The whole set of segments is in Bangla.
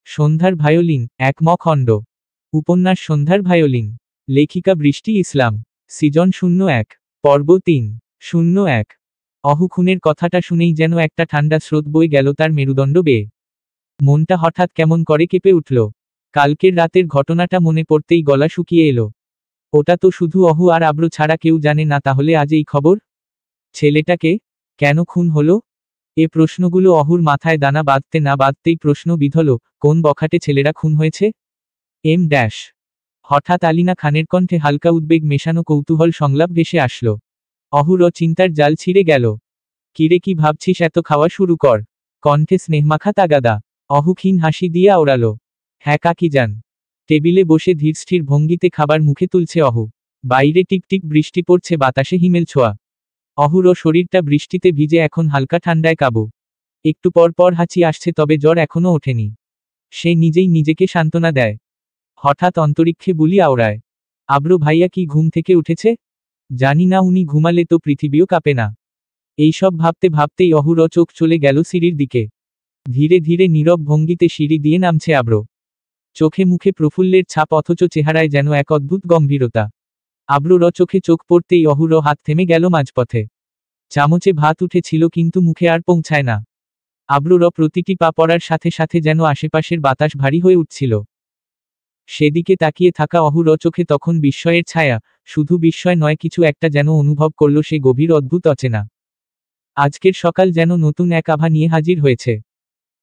সন্ধ্যার ভায়োলিন, এক ম খণ্ড। উপন্যাস সন্ধ্যার ভায়োলিন। লেখিকা বৃষ্টি ইসলাম। সিজন 01। পর্ব 3। 01। অহু খুনের কথাটা শুনেই যেন একটা ঠান্ডা স্রোত বয়ে গেল তার মেরুদণ্ড বেয়ে। মনটা হঠাৎ কেমন করে কেঁপে উঠল। কালকের রাতের ঘটনাটা মনে পড়তেই গলা শুকিয়ে এলো। ওটা তো শুধু অহু আর আব্র ছাড়া কেউ জানে না, তাহলে আজ এই খবর? ছেলেটাকে কেন খুন হলো? এ প্রশ্নগুলো অহুর মাথায় দানা বাঁধতে না বাঁধতেই প্রশ্ন বিধল, কোন বখাটে ছেলেরা খুন হয়েছে? Em dash. হঠাৎ আলিনা খানের কণ্ঠে হালকা উদ্বেগ মেশানো কৌতূহল সংলাপ ভেসে আসলো। অহুর চিন্তার জাল ছিঁড়ে গেল। কিরে, কি ভাবছিস? এত খাওয়া শুরু কর। কণ্ঠে স্নেহমাখা তাগাদা। অহু ক্ষীণ হাসি দিয়ে আওড়ালো। হ্যাঁ কাকিজান। টেবিলে বসে ধীরস্থির ভঙ্গিতে খাবার মুখে তুলছে অহু। বাইরে টিপটিপ বৃষ্টি পড়ছে, বাতাসে হিমেল ছোঁয়া। অহুর শরীরটা বৃষ্টিতে ভিজে এখন হালকা ঠান্ডায় কাবু। একটু পর পর হাঁচি আসছে, তবে জ্বর এখনো ওঠেনি। সে নিজেই নিজেকে সান্ত্বনা দেয়। হঠাৎ অন্তরিক্ষে বুলি আওড়ায়। আব্র ভাইয়া কি ঘুম থেকে উঠেছে? জানি না, উনি ঘুমালে তো পৃথিবীও কাঁপে না। এইসব ভাবতে ভাবতেই অহুর চোখ চলে গেল সিঁড়ির দিকে। ধীরে ধীরে নীরব ভঙ্গিতে সিঁড়ি দিয়ে নামছে আব্র। চোখে মুখে প্রফুল্লের ছাপ, অথচ চেহারায় যেন এক অদ্ভুত গম্ভীরতা। আব্রর চোখে চোখ পড়তেই অহুর হাত থেমে গেল মাঝপথে। চামচে ভাত উঠেছিল, কিন্তু মুখে আর পৌঁছায় না। আব্রর প্রতিটি পা পড়ার সাথে সাথে যেন আশেপাশের বাতাস ভারী হয়ে উঠছিল। সেদিকে তাকিয়ে থাকা অহুর চোখে তখন বিস্ময়ের ছায়া। শুধু বিস্ময় নয়, কিছু একটা যেন অনুভব করল সে, গভীর অদ্ভুত অচেনা। আজকের সকাল যেন নতুন এক আভা নিয়ে হাজির হয়েছে।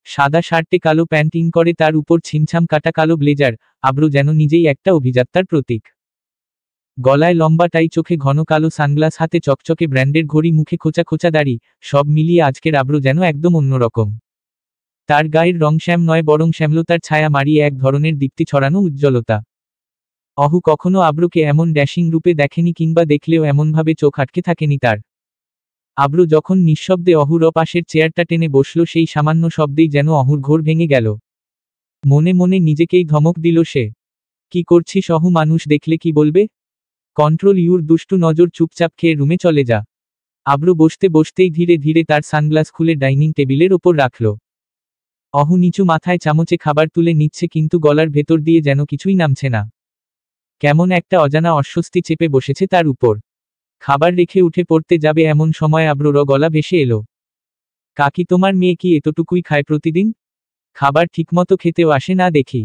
সাদা শার্টে কালো প্যান্ট, ইন করে তার উপর ছিমছাম কাটা কালো ব্লেজার। আব্র যেন নিজেই একটা অভিযাত্রার প্রতীক। গলায় লম্বা টাই, চোখে ঘন কালো সানগ্লাস, হাতে চকচকে ব্র্যান্ডের ঘড়ি, মুখে খোঁচা খোঁচা দাড়ি। সব মিলিয়ে আজকের আব্র যেন একদম অন্যরকম। তার গায়ের রং শ্যাম নয়, বরং শ্যামলতার ছায়া মারিয়ে এক ধরনের দীপ্তি ছড়ানো উজ্জ্বলতা। অহু কখনো আব্রকে এমন ড্যাশিং রূপে দেখেনি, কিংবা দেখলেও এমনভাবে চোখ আটকে থাকেনি তার। আব্র যখন নিঃশব্দে অহুর পাশের চেয়ারটা টেনে বসল, সেই সামান্য শব্দেই যেন অহুর ঘোর ভেঙে গেল। মনে মনে নিজেকেই ধমক দিল সে। কি করছিস অহু? মানুষ দেখলে কি বলবে? কন্ট্রোল ইউর দুষ্টু নজর, চুপচাপ খেয়ে রুমে চলে যা। আব্র বসতে বসতেই ধীরে ধীরে তার সানগ্লাস খুলে ডাইনিং টেবিলের ওপর রাখল। অহু নিচু মাথায় চামচে খাবার তুলে নিচ্ছে, কিন্তু গলার ভেতর দিয়ে যেন কিছুই নামছে না। কেমন একটা অজানা অস্বস্তি চেপে বসেছে তার উপর। খাবার রেখে উঠে পড়তে যাবে এমন সময় আব্রর গলা ভেসে এলো। কাকি, তোমার মেয়ে কি এতটুকুই খায় প্রতিদিন? খাবার ঠিকমতো খেতেও আসে না দেখি।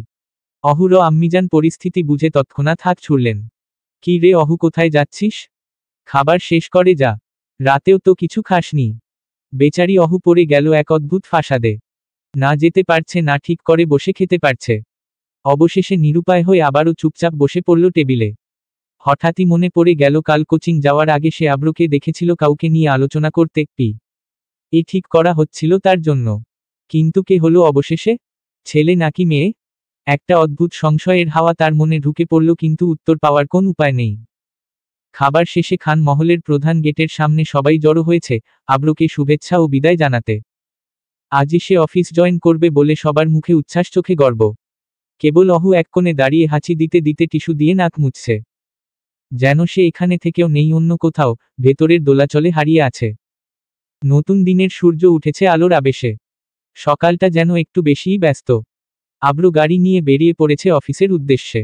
অহুর আম্মিজান পরিস্থিতি বুঝে তৎক্ষণাৎ হাত ছুড়লেন। কি রে অহু, কোথায় যাচ্ছিস? খাবার শেষ করে যা। রাতেও তো কিছু খাসনি। বেচারি অহু পড়ে গেল এক অদ্ভুত ফাসাদে। না যেতে পারছে, না ঠিক করে বসে খেতে পারছে। অবশেষে নিরুপায় হয়ে আবারও চুপচাপ বসে পড়ল টেবিলে। হঠাৎই মনে পড়ে গেল কাল কোচিং যাওয়ার আগে সে আব্রকে দেখেছিল কাউকে নিয়ে আলোচনা করতে। এ ঠিক করা হচ্ছিল তার জন্য। কিন্তু কে হলো অবশেষে? ছেলে নাকি মেয়ে? একটা অদ্ভুত সংশয়ের হাওয়া তার মনে ঢুকে পড়ল, কিন্তু উত্তর পাওয়ার কোন উপায় নেই। খাবার শেষে খান মহলের প্রধান গেটের সামনে সবাই জড়ো হয়েছে আব্রকে শুভেচ্ছা ও বিদায় জানাতে। আজই সে অফিস জয়েন করবে বলে সবার মুখে উচ্ছ্বাস, চোখে গর্ব। কেবল অহু এক কোণে দাঁড়িয়ে হাঁচি দিতে দিতে টিস্যু দিয়ে নাক মুছছে। যেন সে এখানে থেকেও নেই, অন্য কোথাও ভেতরের দোলাচলে হারিয়ে আছে। নতুন দিনের সূর্য উঠেছে আলোর আবেশে। সকালটা যেন একটু বেশিই ব্যস্ত। আব্র গাড়ি নিয়ে বেরিয়ে পড়েছে অফিসের উদ্দেশ্যে।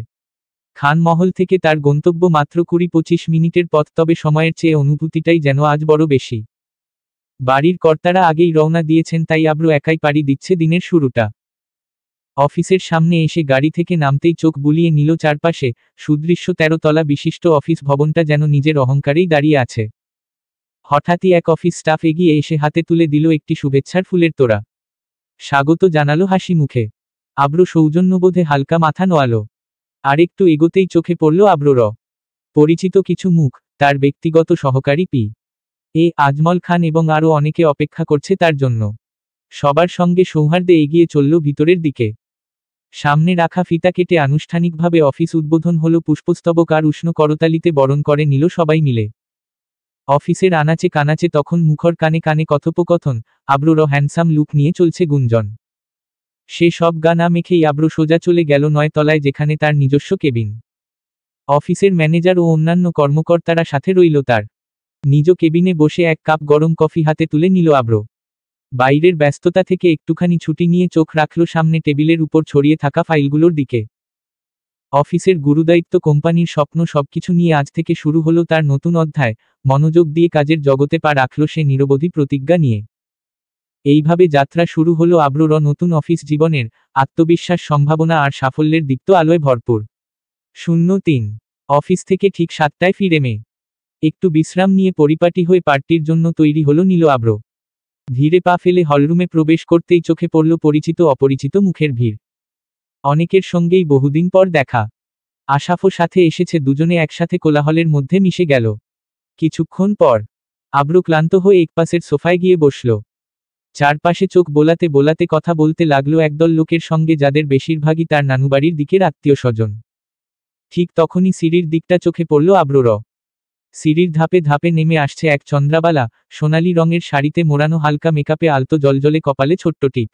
খানমহল থেকে তার গন্তব্য মাত্র 20-25 মিনিটের পথ, তবে সময়ের চেয়ে অনুভূতিটাই যেন আজ বড় বেশি। বাড়ির কর্তারা আগেই রওনা দিয়েছেন, তাই আব্র একাই পাড়ি দিচ্ছে দিনের শুরুটা। অফিসের সামনে এসে গাড়ি থেকে নামতেই চোখ বুলিয়ে নিল চারপাশে। সুদৃশ্য 13 তলা বিশিষ্ট অফিস ভবনটা যেন নিজের অহংকারেই দাঁড়িয়ে আছে। হঠাৎই এক অফিস স্টাফ এগিয়ে এসে হাতে তুলে দিল একটি শুভেচ্ছার ফুলের তোড়া। স্বাগত জানালো হাসি মুখে। আব্র সৌজন্যবোধে হালকা মাথা নোয়ালো। আরেকটু এগোতেই চোখে পড়ল আব্রর পরিচিত কিছু মুখ। তার ব্যক্তিগত সহকারী আজমল খান এবং আরও অনেকে অপেক্ষা করছে তার জন্য। সবার সঙ্গে সৌহার্দ্যে এগিয়ে চলল ভিতরের দিকে। সামনে রাখা ফিতা কেটে আনুষ্ঠানিকভাবে অফিস উদ্বোধন হলো। পুষ্পস্তবক আর উষ্ণ করতালিতে বরণ করে নিল সবাই মিলে। অফিসের আনাচে কানাচে তখন মুখর কানে কানে কথোপকথন। আব্রর হ্যান্ডসাম লুক নিয়ে চলছে গুঞ্জন। সে সব গা না মেখেই আব্র সোজা চলে গেল 9 তলায়, যেখানে তার নিজস্ব কেবিন। অফিসের ম্যানেজার ও অন্যান্য কর্মকর্তারা সাথে রইল তার। নিজ কেবিনে বসে এক কাপ গরম কফি হাতে তুলে নিল আব্র। বাইরের ব্যস্ততা থেকে একটুখানি ছুটি নিয়ে চোখ রাখল সামনে টেবিলের উপর ছড়িয়ে থাকা ফাইলগুলোর দিকে। অফিসের গুরুদায়িত্ব, কোম্পানির স্বপ্ন, সবকিছু নিয়ে আজ থেকে শুরু হলো তার নতুন অধ্যায়। মনোযোগ দিয়ে কাজের জগতে পা রাখল সে নিরবধি প্রতিজ্ঞা নিয়ে। এইভাবে যাত্রা শুরু হলো আব্রোর নতুন অফিস জীবনের, আত্মবিশ্বাস, সম্ভাবনা আর সাফল্যের দীপ্ত আলোয় ভরপুর। 03 অফিস থেকে ঠিক 7টায় ফিরে একটু বিশ্রাম নিয়ে পরিপাটি হয়ে পার্টির জন্য তৈরি হলো নীল আব্র। ধীরে পা ফেলে হলরুমে প্রবেশ করতেই চোখে পড়ল পরিচিত অপরিচিত মুখের ভিড়। অনেকের সঙ্গেই বহুদিন পর দেখা। আশাফও সাথে এসেছে, দুজনে একসাথে কোলাহলের মধ্যে মিশে গেল। কিছুক্ষণ পর আব্র ক্লান্ত হয়ে একপাশের সোফায় গিয়ে বসল। চারপাশে চোখ বোলাতে বোলাতে কথা বলতে লাগলো একদল লোকের সঙ্গে, যাদের বেশিরভাগই তার নানুবাড়ির দিকের আত্মীয় স্বজন। ঠিক তখনই সিঁড়ির দিকটা চোখে পড়ল আব্রর। সিঁড়ির ধাপে ধাপে নেমে আসছে এক চন্দ্রাবালা, সোনালি রঙের শাড়িতে মোড়ানো, হালকা মেকআপে, আলতো জলজলে কপালে ছোট্ট টিপ।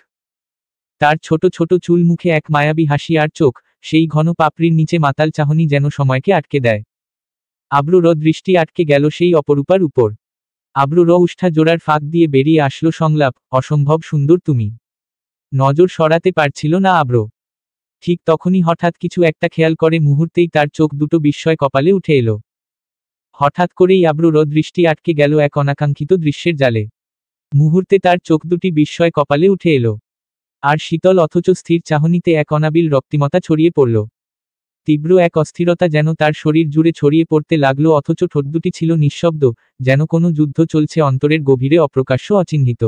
তার ছোট ছোট চুল, মুখে এক মায়াবী হাসি, আর চোখ, সেই ঘন পাপড়ির নিচে মাতাল চাহনি যেন সময়কে আটকে দেয়। আব্রর দৃষ্টি আটকে গেল সেই অপরূপার উপর। আব্রর উষ্ঠা জোড়ার ফাঁক দিয়ে বেরিয়ে আসলো সংলাপ, অসম্ভব সুন্দর তুমি। নজর সরাতে পারছিল না আব্র। ঠিক তখনই হঠাৎ কিছু একটা খেয়াল করে, মুহূর্তেই তার চোখ দুটো বিস্ময় কপালে উঠে এলো। হঠাৎ করেই আব্রর দৃষ্টি আটকে গেল এক অনাকাঙ্ক্ষিত দৃশ্যের জালে। মুহূর্তে তার চোখ দুটি বিস্ময় কপালে উঠে এলো, আর শীতল অথচ স্থির চাহনিতে এক অনাবিল রক্তিমতা ছড়িয়ে পড়ল। তীব্র এক অস্থিরতা যেন তার শরীর জুড়ে ছড়িয়ে পড়তে লাগলো, অথচ ঠোঁট দুটি ছিল নিঃশব্দ, যেন কোনো যুদ্ধ চলছে অন্তরের গভীরে, অপ্রকাশ্য, অচিহ্নিত।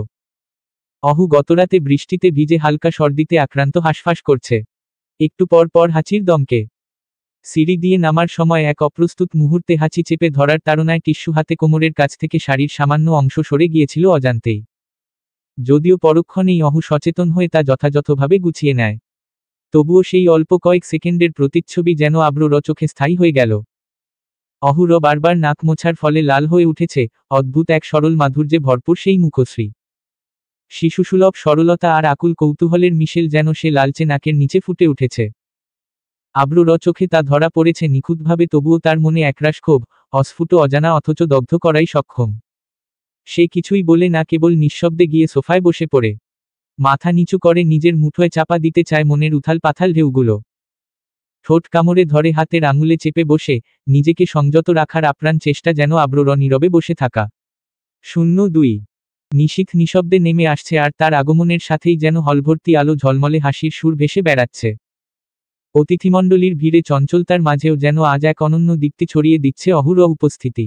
অহু গতরাতে বৃষ্টিতে ভিজে হালকা সর্দিতে আক্রান্ত, হাঁসফাঁস করছে। একটু পর পর হাঁচির দমকে। সিঁড়ি দিয়ে নামার সময় এক অপ্রস্তুত মুহূর্তে হাঁচি চেপে ধরার তাড়নায় টিস্যু হাতে কোমরের কাছ থেকে শাড়ির সামান্য অংশ সরে গিয়েছিল অজান্তেই। যদিও পরক্ষণেই অহু সচেতন হয়ে তা যথাযথভাবে গুছিয়ে নেয়, তবুও সেই অল্প কয়েক সেকেন্ডের প্রতিচ্ছবি যেন আব্রর চোখে স্থায়ী হয়ে গেল। অহুর বারবার নাক মোছার ফলে লাল হয়ে উঠেছে, অদ্ভুত এক সরল মাধুর্যে ভরপুর সেই মুখশ্রী। শিশুসুলভ সরলতা আর আকুল কৌতূহলের মিশেল যেন সে লালচে নাকের নিচে ফুটে উঠেছে। আব্রর চোখে তা ধরা পড়েছে নিখুঁতভাবে, তবুও তার মনে একরাশ ক্ষোভ, অস্ফুট, অজানা, অথচ দগ্ধ করাই সক্ষম। সে কিছুই বলে না, কেবল নিঃশব্দে গিয়ে সোফায় বসে পড়ে মাথা নিচু করে নিজের মুঠোয় চাপা দিতে চায় মনের উথাল পাথাল ঢেউগুলো। ঠোঁট কামড়ে ধরে, হাতের আঙুলে চেপে বসে, নিজেকে সংযত রাখার আপ্রাণ চেষ্টা যেন আব্রর নীরবে বসে থাকা। 02 নিশীথ নিঃশব্দে নেমে আসছে, আর তার আগমনের সাথেই যেন হলভর্তি আলো, ঝলমলে হাসির সুর ভেসে বেড়াচ্ছে। অতিথিমণ্ডলীর ভিড়ে, চঞ্চলতার মাঝেও যেন আজ এক অনন্য দীপ্তি ছড়িয়ে দিচ্ছে অহুর উপস্থিতি।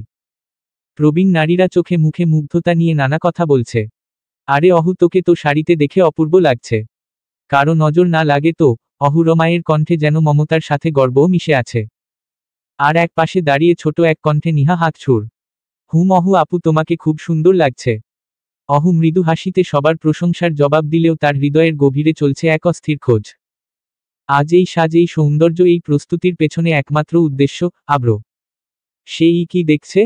প্রবীণ নারীরা চোখে মুখে মুগ্ধতা নিয়ে নানা কথা বলছে। আরে অহু, তোকে তো শাড়িতে দেখে অপূর্ব লাগছে। কারো নজর না লাগে তো? অহুরমায়ের কণ্ঠে যেন মমতার সাথে গর্বও মিশে আছে। আর এক পাশে দাঁড়িয়ে ছোট এক কণ্ঠে নিহা হাত ছুড়, অহু আপু, তোমাকে খুব সুন্দর লাগছে। অহু মৃদু হাসিতে সবার প্রশংসার জবাব দিলেও তার হৃদয়ের গভীরে চলছে এক অস্থির খোঁজ। আজ এই সাজ, এই সৌন্দর্য, এই প্রস্তুতির পেছনে একমাত্র উদ্দেশ্য আব্র। সেই কি দেখছে?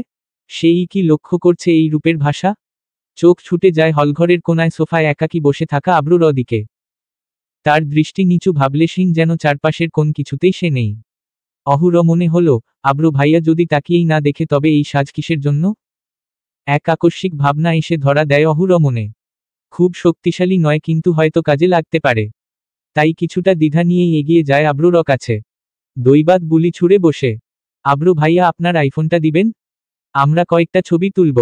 সেই কি লক্ষ্য করছে এই রূপের ভাষা? চোখ ছুটে যায় হলঘরের কোনায় সোফায় একাকী বসে থাকা আব্রর দিকে। তার দৃষ্টি নিচু, ভাবলেশীন, যেন চারপাশের কোন কিছুতেই সে নেই। অহুর মনে হলো, আব্র ভাইয়া যদি তাকিয়েই না দেখে, তবে এই সাজ কিসের জন্য? এক আকস্মিক ভাবনা এসে ধরা দেয় অহুর মনে। খুব শক্তিশালী নয়, কিন্তু হয়তো কাজে লাগতে পারে। তাই কিছুটা দ্বিধা নিয়েই এগিয়ে যায় আব্রর কাছে। দৈবাত বুলি ছুঁড়ে বসে, আব্র ভাইয়া, আপনার আইফোনটা দিবেন? আমরা কয়েকটা ছবি তুলব।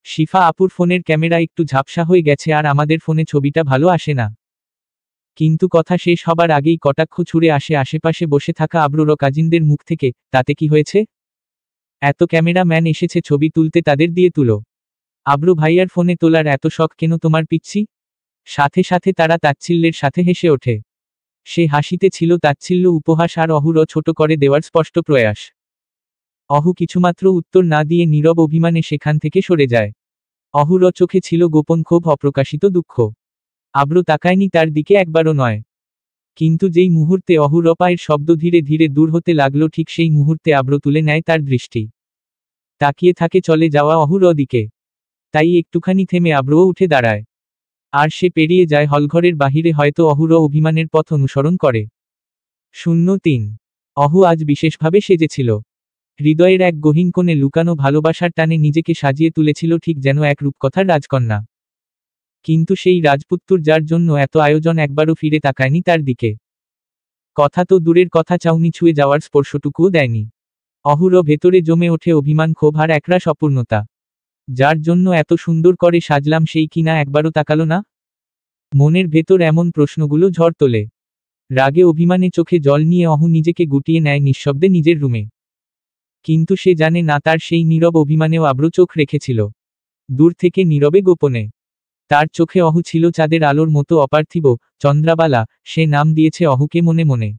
শিফা আপুর ফোনের ক্যামেরা একটু ঝাপসা হয়ে গেছে, আর আমাদের ফোনে ছবিটা ভালো আসে না। কিন্তু কথা শেষ হবার আগেই কটাক্ষ ছুড়ে আসে আশেপাশে বসে থাকা আব্রর কাজিনদের মুখ থেকে, তাতে কি হয়েছে? এত ক্যামেরাম্যান এসেছে ছবি তুলতে, তাদের দিয়ে তুলো। আব্র ভাইয়ার ফোনে তোলার এত শখ কেন তোমার পিচ্ছি? সাথে সাথে তারা তাচ্ছিল্যের সাথে হেসে ওঠে। সে হাসিতে ছিল তাচ্ছিল্য, উপহাস, আর অহুর ছোট করে দেওয়ার স্পষ্ট প্রয়াস। অহু কিছুমাত্র উত্তর না দিয়ে নীরব অভিমানে সেখান থেকে সরে যায়। অহুর চোখে ছিল গোপন ক্ষোভ, অপ্রকাশিত দুঃখ। আব্র তাকায়নি তার দিকে, একবারও নয়। কিন্তু যেই মুহূর্তে অহুর পায়ের শব্দ ধীরে ধীরে দূর হতে লাগলো, ঠিক সেই মুহূর্তে আব্র তুলে নেয় তার দৃষ্টি। তাকিয়ে থাকে চলে যাওয়া অহুর দিকে। তাই একটুখানি থেমে আব্রও উঠে দাঁড়ায়। আর সে পেরিয়ে যায় হলঘরের বাহিরে, হয়তো অহুর অভিমানের পথ অনুসরণ করে। 03 অহু আজ বিশেষভাবে সেজেছিল। হৃদয়ের এক গহীন কোণে লুকানো ভালোবাসার টানে নিজেকে সাজিয়ে তুলেছিল, ঠিক যেন এক রূপকথার রাজকন্যা। কিন্তু সেই রাজপুত্তুর যার জন্য এত আয়োজন একবারও ফিরে তাকায়নি তার দিকে। কথা তো দূরের কথা, চাউনি ছুঁয়ে যাওয়ার স্পর্শটুকুও দেয়নি। অহুর ভেতরে জমে ওঠে অভিমান, ক্ষোভ আর একরাশ অপূর্ণতা। যার জন্য এত সুন্দর করে সাজলাম সেই কিনা একবারও তাকালো না। মনের ভেতর এমন প্রশ্নগুলো ঝড় তোলে। রাগে অভিমানে চোখে জল নিয়ে অহু নিজেকে গুটিয়ে নেয় নিঃশব্দে নিজের রুমে। কিন্তু সে জানে না তার সেই নীরব অভিমানেও আব্র চোখ রেখেছিল, দূর থেকে নীরবে গোপনে। তার চোখে অহু ছিল চাঁদের আলোর মতো অপার্থিব, চন্দ্রাবালা। সে নাম দিয়েছে অহুকে মনে মনে।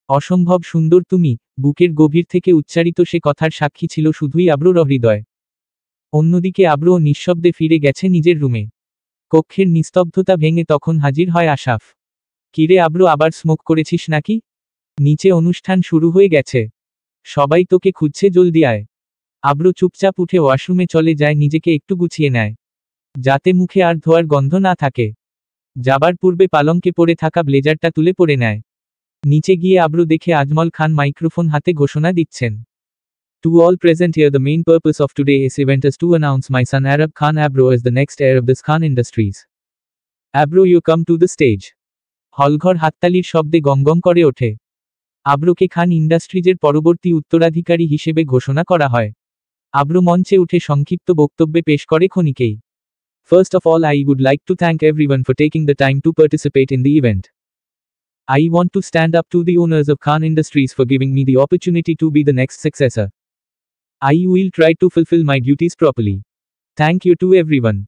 অসম্ভব সুন্দর তুমি। বুকের গভীর থেকে উচ্চারিত সে কথার সাক্ষী ছিল শুধুই আব্রর হৃদয়। অন্যদিকে আব্রও নিঃশব্দে ফিরে গেছে নিজের রুমে। কক্ষের নিস্তব্ধতা ভেঙে তখন হাজির হয় আশাফ। কিরে আব্র, আবার স্মোক করেছিস নাকি? নিচে অনুষ্ঠান শুরু হয়ে গেছে, সবাই তোকে খুঁজছে, জলদি আয়। আব্র চুপচাপ উঠে ওয়াশরুমে চলে যায়, নিজেকে একটু গুছিয়ে নেয় যাতে মুখে আর ধোয়ার গন্ধ না থাকে। যাবার পূর্বে পালঙ্কে পড়ে থাকা ব্লেজারটা তুলে পরে নেয়। নিচে গিয়ে আব্র দেখে আজমল খান মাইক্রোফোন হাতে ঘোষণা দিচ্ছেন। To all present here, the main purpose of today's event is to announce my son Arab Khan Abro as the next heir of this Khan Industries. Abro, you come to the stage. হলঘর হাততালির শব্দে গমগম করে ওঠে। আব্রকে খান ইন্ডাস্ট্রিজের পরবর্তী উত্তরাধিকারী হিসেবে ঘোষণা করা হয়। আব্র মঞ্চে উঠে সংক্ষিপ্ত বক্তব্যে পেশ করে ক্ষণিকেই। First of all, I would like to thank everyone for taking the time to participate in the event. I want to stand up to the owners of Khan Industries for giving me the opportunity to be the next successor. I will try to fulfill my duties properly. Thank you to everyone.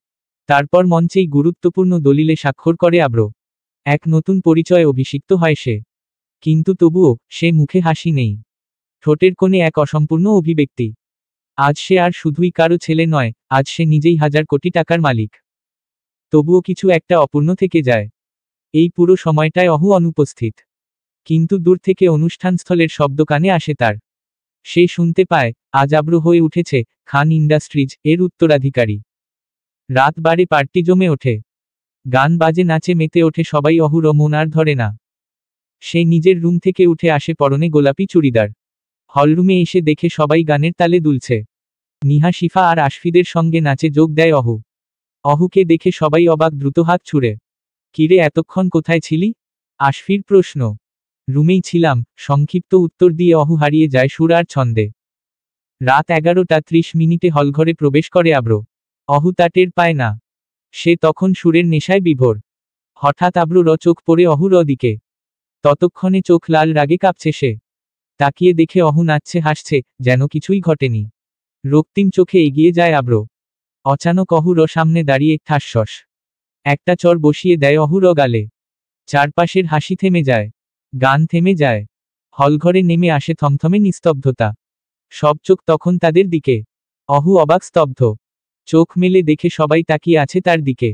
তারপর মঞ্চেই গুরুত্বপূর্ণ দলিলে স্বাক্ষর করে আব্র। এক নতুন পরিচয়ে অভিষিক্ত হয় সে। কিন্তু তবুও সে মুখে হাসি নেই, ঠোঁটের কোণে এক অসম্পূর্ণ অভিব্যক্তি। আজ সে আর শুধুই কারো ছেলে নয়, আজ সে নিজেই হাজার কোটি টাকার মালিক। তবুও কিছু একটা অপূর্ণ থেকে যায়। এই পুরো সময়টায় অহু অনুপস্থিত, কিন্তু দূর থেকে অনুষ্ঠানস্থলের শব্দ কানে আসে তার। সে শুনতে পায়, আজ আব্র হয়ে উঠেছে খান ইন্ডাস্ট্রিজ এর উত্তরাধিকারী। রাত বাড়ে, পার্টি জমে ওঠে, গান বাজে, নাচে মেতে ওঠে সবাই। অহুর মন আর ধরে না। সে নিজের রুম থেকে উঠে আসে, পরনে গোলাপি চুড়িদার। হলরুমে এসে দেখে সবাই গানের তালে দুলছে। নিহা, শিফা আর আশফিদের সঙ্গে নাচে যোগ দেয় অহু। অহুকে দেখে সবাই অবাক, দ্রুত হাত ছুড়ে। কিরে, এতক্ষণ কোথায় ছিলি? আশফির প্রশ্ন। রুমেই ছিলাম, সংক্ষিপ্ত উত্তর দিয়ে অহু হারিয়ে যায় সুর আর ছন্দে। রাত 11:30 হলঘরে প্রবেশ করে আব্র। অহু তা টের পায় না, সে তখন সুরের নেশায় বিভোর। হঠাৎ আব্র চোখ পড়ে অহুর দিকে। ততক্ষণে চোখ লাল, রাগে কাঁপছে সে। তাকিয়ে দেখে অহু নাচছে, হাসছে, যেন কিছুই ঘটেনি। রক্তিম চোখে এগিয়ে যায় আব্র। অচানক অহুর সামনে দাঁড়িয়ে ঠাসস একটা চর বসিয়ে দেয় অহুর গালে। চারপাশের হাসি থেমে যায়, গান থেমে যায়। হলঘরে নেমে আসে থমথমে নিস্তব্ধতা। সব চোখ তখন তাদের দিকে। অহু অবাক, স্তব্ধ। চোখ মেলে দেখে সবাই তাকিয়ে আছে তার দিকে।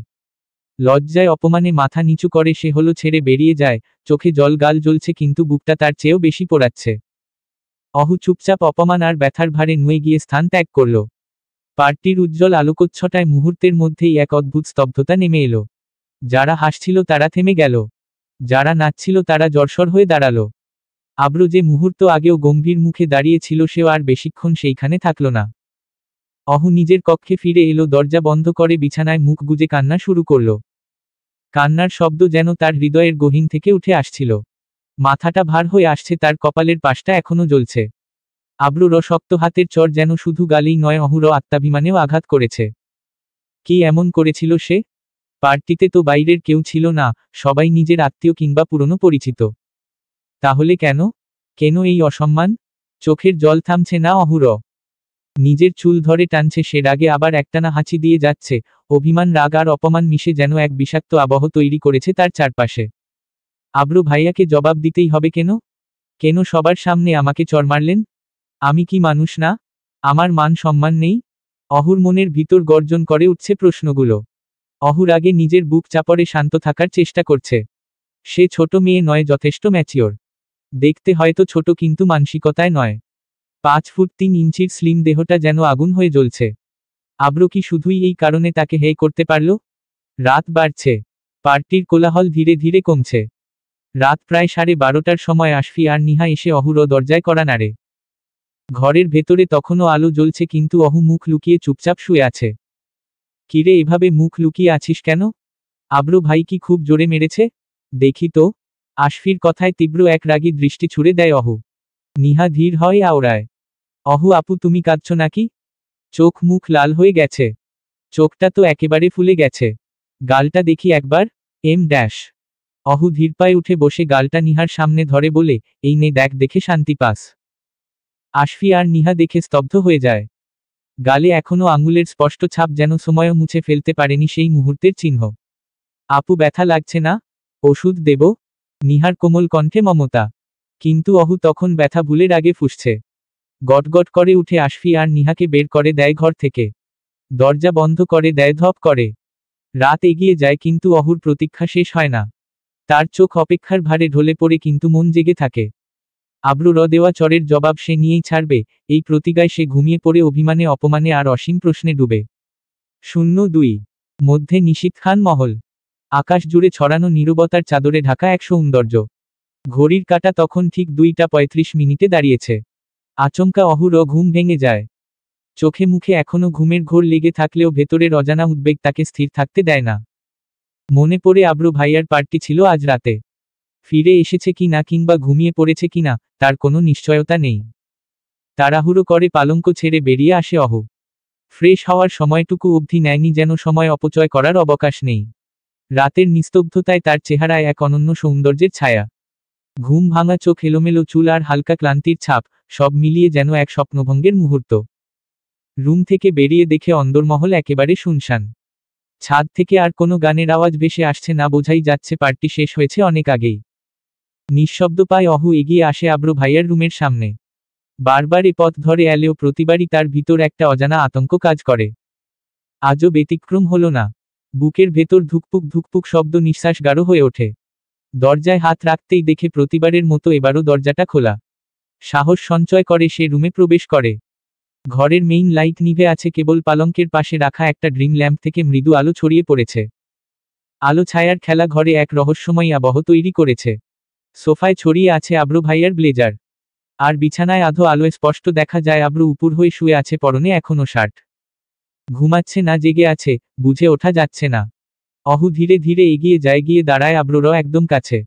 লজ্জায় অপমানে মাথা নিচু করে সে হলো ছেড়ে বেরিয়ে যায়। চোখে জল, গাল জ্বলছে, কিন্তু বুকটা তার চেয়েও বেশি পোড়াচ্ছে। অহু চুপচাপ অপমান আর ব্যথার ভারে নুয়ে গিয়ে স্থান ত্যাগ করল। পার্টির উজ্জ্বল আলোকচ্ছটায় মুহূর্তের মধ্যেই এক অদ্ভুত স্তব্ধতা নেমে এলো। যারা হাসছিল তারা থেমে গেল, যারা নাচছিল তারা জড়সড় হয়ে দাঁড়ালো। আব্র যে মুহূর্ত আগেও গম্ভীর মুখে দাঁড়িয়েছিল সেও আর বেশিক্ষণ সেইখানে থাকল না। অহু নিজের কক্ষে ফিরে এলো, দরজা বন্ধ করে বিছানায় মুখ গুজে কান্না শুরু করল। কান্নার শব্দ যেন তার হৃদয়ের গহীন থেকে উঠে আসছিল। মাথাটা ভার হয়ে আসছে, তার কপালের পাশটা এখনো জ্বলছে। আব্রুর শক্ত হাতের চর যেন শুধু গালেই নয়, অহুর আত্মাভিমানেও আঘাত করেছে। কি এমন করেছিল সে? পার্টিতে তো বাইরের কেউ ছিল না, সবাই নিজের আত্মীয় কিংবা পুরনো পরিচিত। তাহলে কেন? কেন এই অসম্মান? চোখের জল থামছে না অহুর। নিজের চুল ধরে টানছে সে, রাগে আবার একটানা হাঁচি দিয়ে যাচ্ছে। অভিমান, রাগ আর অপমান মিশে যেন এক বিষাক্ত আবহ তৈরি করেছে তার চারপাশে। আব্র ভাইয়াকে জবাব দিতেই হবে কেন? কেন সবার সামনে আমাকে চর মারলেন? আমি কি মানুষ না? আমার মান সম্মান নেই? অহুর মনের ভিতর গর্জন করে উঠছে প্রশ্নগুলো। অহুর আগে নিজের বুক চাপড়ে শান্ত থাকার চেষ্টা করছে। সে ছোট মেয়ে নয়, যথেষ্ট ম্যাচিওর। দেখতে হয়তো ছোট, কিন্তু মানসিকতায় নয়। 5 ফুট 3 ইঞ্চির স্লিম দেহটা যেন আগুন হয়ে জ্বলছে। আব্র কি শুধুই এই কারণে তাকে হেয় করতে পারল? রাত বাড়ছে, পার্টির কোলাহল ধীরে ধীরে কমছে। রাত প্রায় 12:30টার সময় আশফি আর নিহা এসে অহুর দরজায় কড়া নাড়ে। ঘরের ভেতরে তখনও আলো জ্বলছে, কিন্তু অহু মুখ লুকিয়ে চুপচাপ শুয়ে আছে। কিরে এভাবে মুখ লুকিয়ে আছিস কেন? আব্রু ভাই কি খুব জোরে মেরেছে? দেখি তো। আশফির কথায় তীব্র এক রাগী দৃষ্টি ছুড়ে দেয় অহু। নিহা ধীর হয় আওড়ায়। অহু আপু তুমি কাঁদছ নাকি? চোখ মুখ লাল হয়ে গেছে। চোখটা তো একেবারে ফুলে গেছে। গালটা দেখি একবার। M dash. অহু ধীর পায়ে উঠে বসে গালটা নিহার সামনে ধরে বলে, এই নে দেখ দেখে শান্তি পাস। আশফি আর নিহা দেখে স্তব্ধ হয়ে যায়। গালে এখনো আঙুলের স্পষ্ট ছাপ যেন সময়ও মুছে ফেলতে পারেনি সেই মুহূর্তের চিহ্ন। আপু ব্যথা লাগছে না? ওষুধ দেব? নিহার কোমল কণ্ঠে মমতা। কিন্তু অহু তখন ব্যথা ভুলে রাগে ফুঁসছে। গটগট করে উঠে আশফি আর নিহাকে বের করে দেয় ঘর থেকে। দরজা বন্ধ করে দেয় ধপ করে। রাত এগিয়ে যায় কিন্তু অহুর প্রতীক্ষা শেষ হয় না। তার চোখ অপেক্ষার ভারে ঢলে পড়ে কিন্তু মন জেগে থাকে। আব্রু দেওয়া চরের জবাব সে নিয়েই ছাড়বে, এই প্রতিজ্ঞায় সে ঘুমিয়ে পড়ে অভিমানে অপমানে আর অসীম প্রশ্নে ডুবে। 02 মধ্যে নিশীথ খান মহল। আকাশ জুড়ে ছড়ানো নীরবতার চাদরে ঢাকা এক সৌন্দর্য। ঘড়ির কাঁটা তখন ঠিক 2:35 দাঁড়িয়েছে। আচমকা অহুর ঘুম ভেঙে যায়। চোখে মুখে এখনো ঘুমের ঘোর লেগে থাকলেও ভেতরের অজানা উদ্বেগ তাকে স্থির থাকতে দেয় না। মনে পড়ে আব্রু ভাইয়ার পার্টি ছিল আজ রাতে। ফিরে এসেছে কি না কিংবা ঘুমিয়ে পড়েছে কিনা তার কোনো নিশ্চয়তা নেই। তাড়াহুড়ো করে পালঙ্ক ছেড়ে বেরিয়ে আসে অহু। ফ্রেশ হওয়ার সময়টুকু অবধি নেয়নি যেন সময় অপচয় করার অবকাশ নেই। রাতের নিস্তব্ধতায় তার চেহারায় এক অনন্য সৌন্দর্যের ছায়া। ঘুম ভাঙা চোখ এলোমেলো চুল আর হালকা ক্লান্তির ছাপ, সব মিলিয়ে যেন এক স্বপ্নভঙ্গের মুহূর্ত। রুম থেকে বেরিয়ে দেখে অন্দরমহল একেবারে শুনশান। ছাদ থেকে আর কোনো গানের আওয়াজ ভেসে আসছে না, বোঝাই যাচ্ছে পার্টি শেষ হয়েছে অনেক আগেই। নিঃশব্দ পায়ে অহু এগিয়ে আসে আব্রু ভাইয়ার রুমের সামনে। বারবার এ পথ ধরে এলেও প্রতিবারই তার ভিতর একটা অজানা আতঙ্ক কাজ করে। আজও ব্যতিক্রম হলো না। বুকের ভেতর ধুকপুক ধুকপুক শব্দ, নিঃশ্বাস গাঢ় হয়ে ওঠে। দরজায় হাত রাখতেই দেখে প্রতিবারের মতো এবারও দরজাটা খোলা। সাহস সঞ্চয় করে সে রুমে প্রবেশ করে। ঘরের মেইন লাইট নিভে আছে, কেবল পালঙ্কের পাশে রাখা একটা ড্রিম ল্যাম্প থেকে মৃদু আলো ছড়িয়ে পড়েছে। আলো ছায়ার খেলা ঘরে এক রহস্যময়ী আবহ তৈরি করেছে। সোফায় ছড়িয়ে আছে আব্রু ভাইয়ার ব্লেজার। আর বিছানায় আধো আলোয় স্পষ্ট দেখা যায় আব্রু উপুর হয়ে শুয়ে আছে, পরনে এখনো শার্ট। ঘুমাচ্ছে না জেগে আছে, বুঝে ওঠা যাচ্ছে না। অহু ধীরে ধীরে এগিয়ে যায়, গিয়ে দাঁড়ায় আব্রুর একদম কাছে।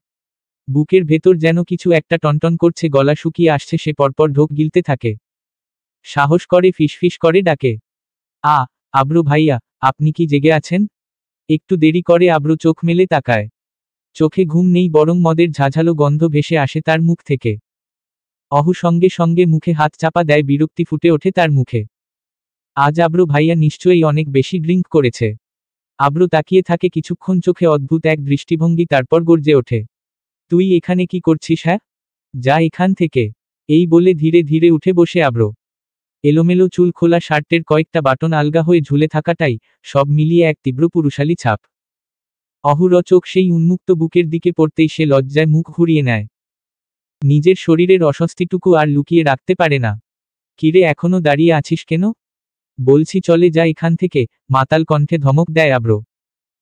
বুকের ভেতর যেন কিছু একটা টনটন করছে, গলা শুকিয়ে আসছে, সে পরপর ঢোক গিলতে থাকে। সাহস করে ফিসফিস করে ডাকে, আব্রু ভাইয়া, আপনি কি জেগে আছেন? একটু দেরি করে আব্রু চোখ মেলে তাকায়। চোখে ঘুম নেই, বরং মদের ঝাঝালো গন্ধ ভেসে আসে তার মুখ থেকে। অহু সঙ্গে সঙ্গে মুখে হাত চাপা দেয়, বিরক্তি ফুটে ওঠে তার মুখে। আজ আব্রু ভাইয়া নিশ্চয়ই অনেক বেশি ড্রিঙ্ক করেছে। আব্রু তাকিয়ে থাকে কিছুক্ষণ, চোখে অদ্ভুত এক দৃষ্টিভঙ্গি, তারপর গর্জে ওঠে, তুই এখানে কি করছিস? হ্যাঁ, যা এখান থেকে। এই বলে ধীরে ধীরে উঠে বসে আব্রু। এলোমেলো চুল, খোলা শার্টের কয়েকটা বাটন আলগা হয়ে ঝুলে থাকাটাই সব মিলিয়ে এক তীব্র পুরুষালী ছাপ। অহুর চোখ সেই উন্মুক্ত বুকের দিকে পড়তেই সে লজ্জায় মুখ ঘুরিয়ে নেয়। নিজের শরীরের অস্বস্তিটুকু আর লুকিয়ে রাখতে পারে না। কিরে এখনো দাঁড়িয়ে আছিস কেন? বলছি চলে যা এখান থেকে, মাতাল কণ্ঠে ধমক দেয় আব্রু।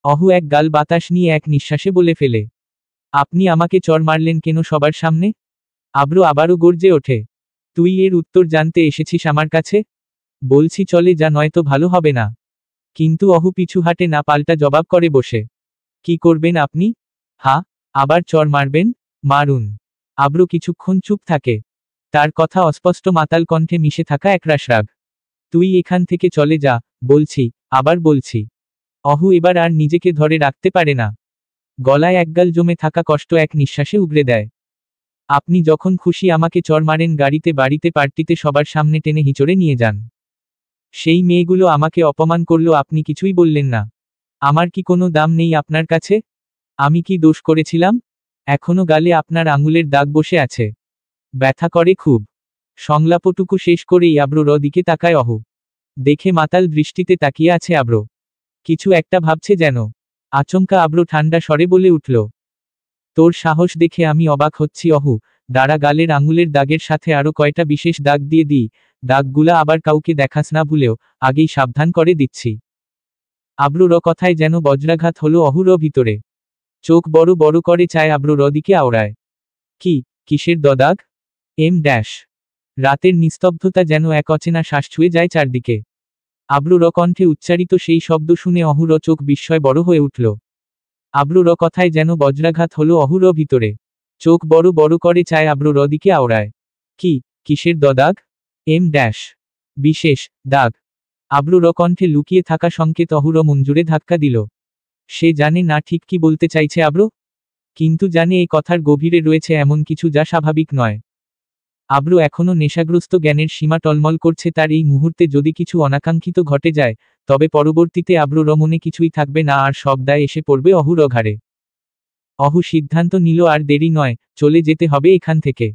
অহু এক গাল বাতাস নিয়ে এক নিঃশ্বাসে বলে ফেলে, আপনি আমাকে চর মারলেন কেন সবার সামনে? আব্রু আবারও গর্জে ওঠে, তুই এর উত্তর জানতে এসেছিস আমার কাছে? বলছি চলে যা, নয়তো ভালো হবে না। কিন্তু অহু পিছু হাটে না, পাল্টা জবাব করে বসে, কি করবেন আপনি? আবার চর মারবেন? মারুন। আব্রু কিছুক্ষণ চুপ থাকে। তার কথা অস্পষ্ট, মাতাল কণ্ঠে মিশে থাকা একরাশ রাগ। তুই এখান থেকে চলে যা, বলছি, আবার বলছি। অহু এবার আর নিজেকে ধরে রাখতে পারে না। গলায় একগাল জমে থাকা কষ্ট এক নিঃশ্বাসে উগরে দেয়। আপনি যখন খুশি আমাকে চর মারেন, গাড়িতে, বাড়িতে, পার্টিতে, সবার সামনে টেনে হিঁচড়ে নিয়ে যান। সেই মেয়েগুলো আমাকে অপমান করলো, আপনি কিছুই বললেন না। আমার কি কোনো দাম নেই আপনার কাছে? আমি কি দোষ করেছিলাম? এখনো গালে আপনার আঙুলের দাগ বসে আছে। ব্যথা করে খুব। সংলাপটুকু শেষ করেই আব্রুর দিকে তাকায় অহু। দেখে মাতাল দৃষ্টিতে তাকিয়ে আছে আব্রু। কিছু একটা ভাবছে যেন। আচমকা আব্রু ঠান্ডা স্বরে বলে উঠল, তোর সাহস দেখে আমি অবাক হচ্ছি অহু। দাঁড়া, গালের আঙুলের দাগের সাথে আরো কয়টা বিশেষ দাগ দিয়ে দিই। দাগগুলা আবার কাউকে দেখাস না ভুলেও, আগেই সাবধান করে দিচ্ছি। আব্রুর কথায় যেন বজ্রাঘাত হলো অহুর ভিতরে। চোখ বড় বড় করে চায় আব্রুর দিকে আওড়ায়। কিসের দাগ? Em dash. রাতের নিস্তব্ধতা যেন এক অচেনা শ্বাস ছুঁয়ে যায় চারদিকে। আব্রুর কণ্ঠে উচ্চারিত সেই শব্দ শুনে অহুর চোখ বিস্ময় বড় হয়ে উঠল। আব্রুর কথায় যেন বজ্রাঘাত হলো অহুর ভিতরে। চোখ বড় বড় করে চায় আব্রুর দিকে আওড়ায়। কিসের দাগ? এম ড্যাশ বিশেষ দাগ। আব্রুর কণ্ঠে লুকিয়ে থাকা সংকেত অহুর মঞ্জুরে ধাক্কা দিল। সে জানে না ঠিক কি বলতে চাইছে আব্রু, কিন্তু জানে এই কথার গভীরে রয়েছে এমন কিছু যা স্বাভাবিক নয়। আব্রু এখনো নেশাগ্রস্ত জ্ঞানের সীমা টলমল করছে, তার এই মুহূর্তে যদি কিছু অনাকাঙ্ক্ষিত ঘটে যায়, তবে পরবর্তীতে আব্রুর মনে কিছুই থাকবে না, আর সব দায় এসে পড়বে অহুর ঘাড়ে। অহু সিদ্ধান্ত নিল আর দেরি নয়, চলে যেতে হবে এখান থেকে।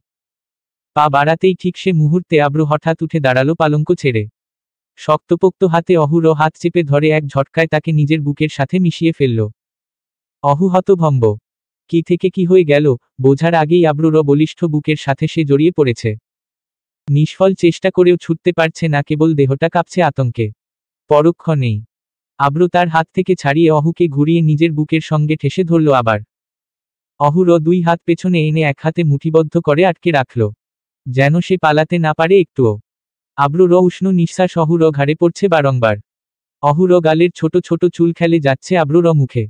পা বাড়াতেই ঠিক সে মুহূর্তে আব্রু হঠাৎ উঠে দাঁড়ালো পালঙ্ক ছেড়ে। শক্তপোক্ত হাতে অহুর হাত চেপে ধরে এক ঝটকায় তাকে নিজের বুকের সাথে মিশিয়ে ফেলল। অহু হতভম্ব। কি থেকে কি হয়ে গেল বোঝার আগেই আব্রুর বলিষ্ঠ বুকের সাথে সে জড়িয়ে পড়েছে। নিষ্ফল চেষ্টা করেও ছুটতে পারছে না, কেবল দেহটা কাঁপছে আতঙ্কে। পরক্ষণেই আব্রু তার হাত থেকে ছাড়িয়ে অহুকে ঘুরিয়ে নিজের বুকের সঙ্গে ঠেসে ধরল আবার। অহুর দুই হাত পেছনে এনে এক হাতে মুঠিবদ্ধ করে আটকে রাখল, যেন সে পালাতে না পারে একটুও। আব্রুর উষ্ণ নিঃশ্বাস অহুর ঘাড়ে পড়ছে বারংবার। অহুর গালের ছোট ছোট চুল খেলে যাচ্ছে আব্রুর মুখে।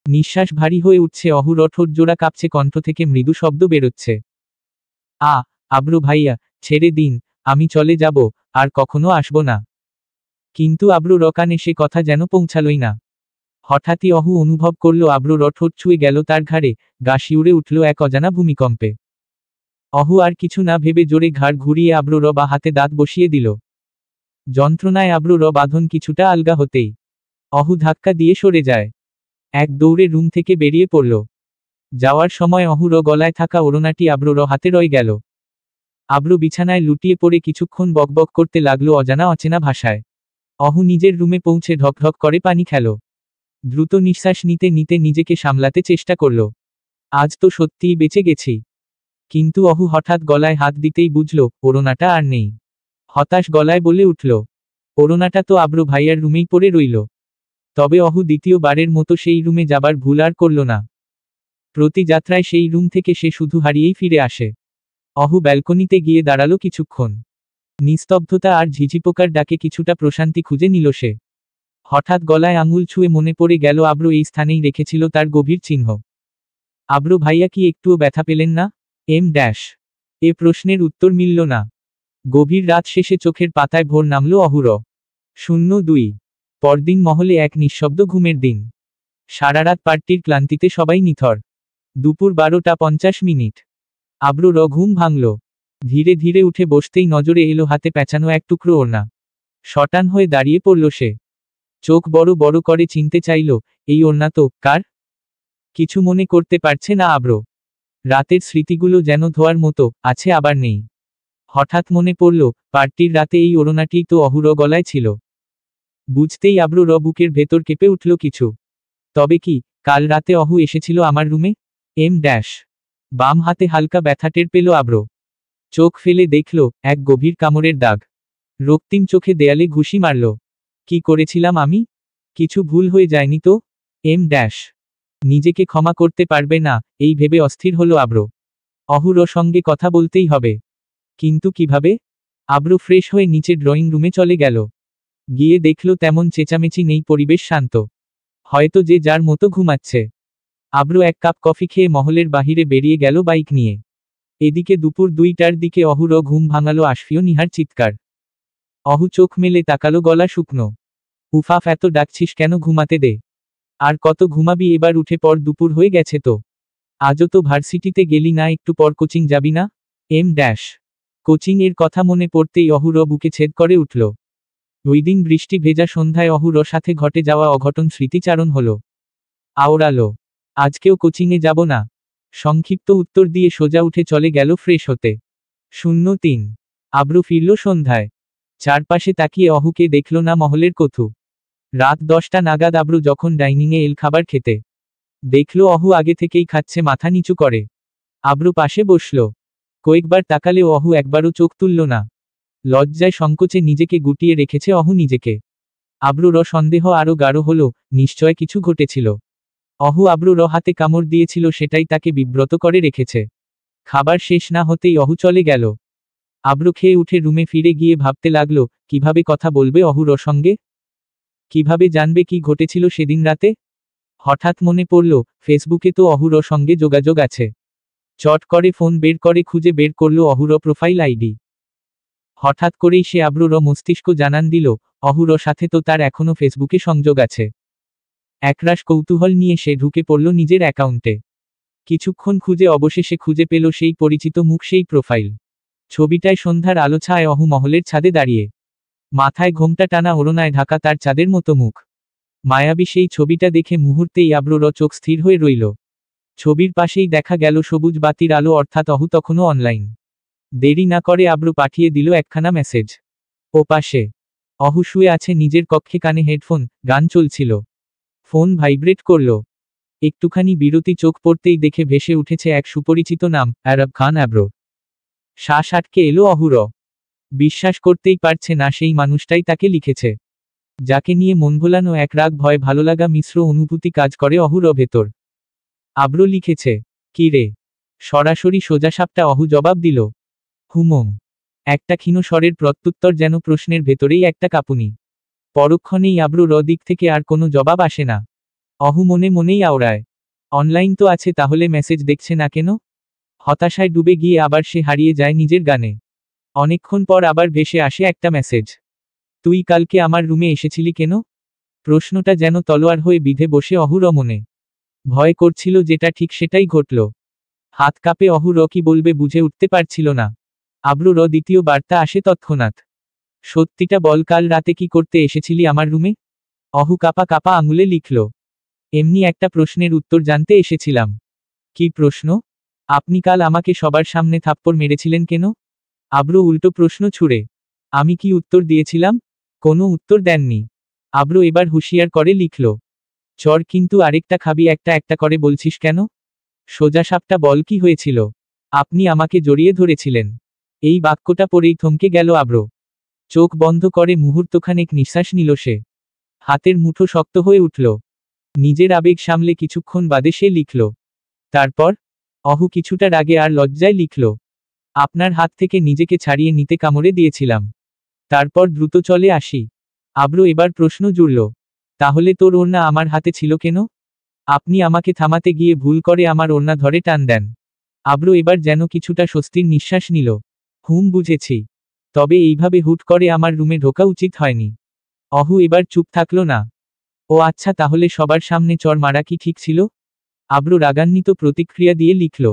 নিঃশ্বাস ভারী হয়ে উঠছে অহুর, ঠোঁট জোড়া কাঁপছে, কণ্ঠ থেকে মৃদু শব্দ বেরোচ্ছে। আব্রু ভাইয়া, ছেড়ে দিন, আমি চলে যাব, আর কখনো আসব না। কিন্তু আব্রুর কানে সে কথা যেন পৌঁছালই না। হঠাৎই অহু অনুভব করল আব্রুর ঠোঁট ছুঁয়ে গেল তার ঘাড়ে, গা শিউরে উঠল এক অজানা ভূমিকম্পে। অহু আর কিছু না ভেবে জোরে ঘাড় ঘুরিয়ে আব্রুর বা হাতে দাঁত বসিয়ে দিল। যন্ত্রণায় আব্রুর বাঁধন কিছুটা আলগা হতেই অহু ধাক্কা দিয়ে সরে যায়। এক দৌড়ে রুম থেকে বেরিয়ে পড়ল। যাওয়ার সময় অহুর গলায় থাকা ওড়নাটি আব্রুর হাতে রয়ে গেল। আব্রু বিছানায় লুটিয়ে পড়ে কিছুক্ষণ বকবক করতে লাগলো অজানা অচেনা ভাষায়। অহু নিজের রুমে পৌঁছে ঢকঢক করে পানি খেল। দ্রুত নিঃশ্বাস নিতে নিতে নিজেকে সামলাতে চেষ্টা করল। আজ তো সত্যিই বেঁচে গেছি। কিন্তু অহু হঠাৎ গলায় হাত দিতেই বুঝল ওড়নাটা আর নেই। হতাশ গলায় বলে উঠল, ওড়নাটা তো আব্রু ভাইয়ার রুমেই পড়ে রইল। তবে অহু দ্বিতীয়বারের মতো সেই রুমে যাবার ভুল আর করল না। প্রতি যাত্রায় সেই রুম থেকে সে শুধু হারিয়েই ফিরে আসে। অহু ব্যালকনিতে গিয়ে দাঁড়ালো কিছুক্ষণ। নিস্তব্ধতা আর ঝিঝিপোকার ডাকে কিছুটা প্রশান্তি খুঁজে নিল সে। হঠাৎ গলায় আঙুল ছুঁয়ে মনে পড়ে গেল আব্রু এই স্থানেই রেখেছিল তার গভীর চিহ্ন। আব্রু ভাইয়া কি একটুও ব্যথা পেলেন না? এম ড্যাশ এ প্রশ্নের উত্তর মিলল না। গভীর রাত শেষে চোখের পাতায় ভোর নামল অহুর। 02 পরদিন মহলে এক নিঃশব্দ ঘুমের দিন। সারারাত পার্টির ক্লান্তিতে সবাই নিথর। দুপুর 12:50। আব্রুর ঘুম ভাঙল। ধীরে ধীরে উঠে বসতেই নজরে এলো হাতে পেঁচানো এক টুকরো ওড়না। শটান হয়ে দাঁড়িয়ে পড়ল সে। চোখ বড় বড় করে চিনতে চাইল, এই ওড়না তো কার? কিছু মনে করতে পারছে না আব্রু। রাতের স্মৃতিগুলো যেন ধোয়ার মতো আছে আবার নেই। হঠাৎ মনে পড়ল, পার্টির রাতে এই ওড়নাটিই তো অহুর গলায় ছিল। বুঝতেই আব্রুর বুকের ভেতর কেঁপে উঠল কিছু। তবে কি কাল রাতে অহু এসেছিল আমার রুমে? এম ড্যাশ বাম হাতে হালকা ব্যথা টের পেল আব্রু। চোখ ফেলে দেখল এক গভীর কামড়ের দাগ। রক্তিম চোখে দেয়ালে ঘুষি মারল। কি করেছিলাম আমি? কিছু ভুল হয়ে যায়নি তো? এম ড্যাশ নিজেকে ক্ষমা করতে পারবে না, এই ভেবে অস্থির হলো আব্রু। অহুর সঙ্গে কথা বলতেই হবে। কিন্তু কিভাবে? আব্রু ফ্রেশ হয়ে নিচে ড্রয়িং রুমে চলে গেল। গিয়ে দেখল তেমন চেঁচামেচি নেই, পরিবেশ শান্ত। হয়তো যে যার মতো ঘুমাচ্ছে। আব্রু এক কাপ কফি খেয়ে মহলের বাহিরে বেরিয়ে গেল বাইক নিয়ে। এদিকে দুপুর 2টার দিকে অহুর ঘুম ভাঙালো আশফিও নিহার চিৎকার। অহু চোখ মেলে তাকালো, গলা শুকনো। উফাফ, এত ডাকছিস কেন? ঘুমাতে দে। আর কত ঘুমাবি, এবার উঠে পর, দুপুর হয়ে গেছে তো। আজও তো ভার্সিটিতে গেলি না, একটু পর কোচিং যাবি না? এম ড্যাশ কোচিং এর কথা মনে পড়তেই অহুর বুকে ছেদ করে উঠল। ওইদিন বৃষ্টি ভেজা সন্ধ্যায় অহুর সাথে ঘটে যাওয়া অঘটন স্মৃতিচারণ হলো। আওড়ালো, আজকেও কোচিংয়ে যাব না। সংক্ষিপ্ত উত্তর দিয়ে সোজা উঠে চলে গেল ফ্রেশ হতে। 03 আব্রু ফিরল সন্ধ্যায়। চারপাশে তাকিয়ে অহুকে দেখল না মহলের কোথু। রাত 10টা নাগাদ আব্রু যখন ডাইনিংয়ে এল খাবার খেতে, দেখল অহু আগে থেকেই খাচ্ছে, মাথা নিচু করে। আব্রু পাশে বসল। কয়েকবার তাকালেও অহু একবারও চোখ তুলল না। লজ্জায় সংকোচে নিজেকে গুটিয়ে রেখেছে অহু নিজেকে। আব্রুর সন্দেহ আরও গাঢ় হল, নিশ্চয় কিছু ঘটেছিল। অহু আব্রুর হাতে কামড় দিয়েছিল, সেটাই তাকে বিব্রত করে রেখেছে। খাবার শেষ না হতেই অহু চলে গেল। আব্র খেয়ে উঠে রুমে ফিরে গিয়ে ভাবতে লাগলো, কিভাবে কথা বলবে অহুর সঙ্গে, কিভাবে জানবে কি ঘটেছিল সেদিন রাতে। হঠাৎ মনে পড়ল, ফেসবুকে তো অহুর সঙ্গে যোগাযোগ আছে। চট করে ফোন বের করে খুঁজে বের করল অহুর প্রোফাইল আইডি। হঠাৎ করেই সে আব্রুর মস্তিষ্ক জানান দিল, অহুর সাথে তো তার এখনো ফেসবুকে সংযোগ আছে। একরাশ কৌতূহল নিয়ে সে ঢুকে পড়ল নিজের অ্যাকাউন্টে। কিছুক্ষণ খুঁজে অবশেষে খুঁজে পেল সেই পরিচিত মুখ, সেই প্রোফাইল। ছবিটায় সন্ধ্যার আলো ছায় অহু মহলের ছাদে দাঁড়িয়ে, মাথায় ঘোমটা টানা ওড়নায় ঢাকা তার চাঁদের মতো মুখ। মায়াবী সেই ছবিটা দেখে মুহূর্তেই আব্রুর চোখ স্থির হয়ে রইল। ছবির পাশেই দেখা গেল সবুজ বাতির আলো, অর্থাৎ অহু তখনও অনলাইন। দেরি না করে আব্রু পাঠিয়ে দিল একখানা মেসেজ। ও পাশে অহু শুয়ে আছে নিজের কক্ষে, কানে হেডফোন, গান চলছিল। ফোন ভাইব্রেট করল। একটুখানি বিরতি চোখ পড়তেই দেখে ভেসে উঠেছে এক সুপরিচিত নাম, আরব খান আব্রো। শ্বাস আটকে এলো অহুর। বিশ্বাস করতেই পারছে না সেই মানুষটাই তাকে লিখেছে, যাকে নিয়ে মন ভোলানো এক রাগ ভয় ভালোলাগা মিশ্র অনুভূতি কাজ করে অহুর ভেতর। আব্রো লিখেছে, কি রে? সরাসরি সোজাসাপটা অহু জবাব দিল, হুমম। একটা ক্ষীণ স্বরের প্রত্যুত্তর, যেন প্রশ্নের ভেতরেই একটা কাঁপুনি। পরক্ষণেই আব্রুর দিক থেকে আর কোনো জবাব আসে না। অহু মনে মনেই আওড়ায়, অনলাইন তো আছে, তাহলে মেসেজ দেখছে না কেন? হতাশায় ডুবে গিয়ে আবার সে হারিয়ে যায় নিজের গানে। অনেকক্ষণ পর আবার ভেসে আসে একটা মেসেজ, তুই কালকে আমার রুমে এসেছিলি কেন? প্রশ্নটা যেন তলোয়ার হয়ে বিঁধে বসে অহুর মনে। ভয় করছিল যেটা ঠিক সেটাই ঘটল। হাত কাঁপে অহুর, কি বলবে বুঝে উঠতে পারছিল না। আব্রুর দ্বিতীয় বার্তা আসে তৎক্ষণাৎ, সত্যিটা বল, কাল রাতে কি করতে এসেছিলি আমার রুমে? অহু কাপা কাপা আঙুলে লিখল, এমনি একটা প্রশ্নের উত্তর জানতে এসেছিলাম। কি প্রশ্ন? আপনি কাল আমাকে সবার সামনে থাপ্পড় মেরেছিলেন কেন? আব্রু উল্টো প্রশ্ন ছুড়ে, আমি কি উত্তর দিয়েছিলাম? কোনো উত্তর দেননি। আব্রু এবার হুঁশিয়ার করে লিখল, চর কিন্তু আরেকটা খাবি, একটা একটা করে বলছিস কেন? সোজাসাপটা বল, কি হয়েছিল? আপনি আমাকে জড়িয়ে ধরেছিলেন। এই বাক্যটা পড়েই থমকে গেল আব্রো। চোখ বন্ধ করে মুহূর্তখানেক নিঃশ্বাস নিল সে। হাতের মুঠো শক্ত হয়ে উঠল। নিজের আবেগ সামলে কিছুক্ষণ বাদে সে লিখল, তারপর? অহু কিছুটা রাগে আর লজ্জায় লিখল, আপনার হাত থেকে নিজেকে ছাড়িয়ে নিতে কামড়ে দিয়েছিলাম। তারপর দ্রুত চলে আসি। আব্রো এবার প্রশ্ন জুড়ল, তাহলে তোর ওড়না আমার হাতে ছিল কেন? আপনি আমাকে থামাতে গিয়ে ভুল করে আমার ওড়না ধরে টান দেন। আব্রো এবার যেন কিছুটা স্বস্তির নিঃশ্বাস নিল। হুম, বুঝেছি। তবে এইভাবে হুট করে আমার রুমে ঢোকা উচিত হয়নি। অহু এবার চুপ থাকল না। ও আচ্ছা, তাহলে সবার সামনে চর মারা কি ঠিক ছিল? আব্রো রাগান্বিত প্রতিক্রিয়া দিয়ে লিখল,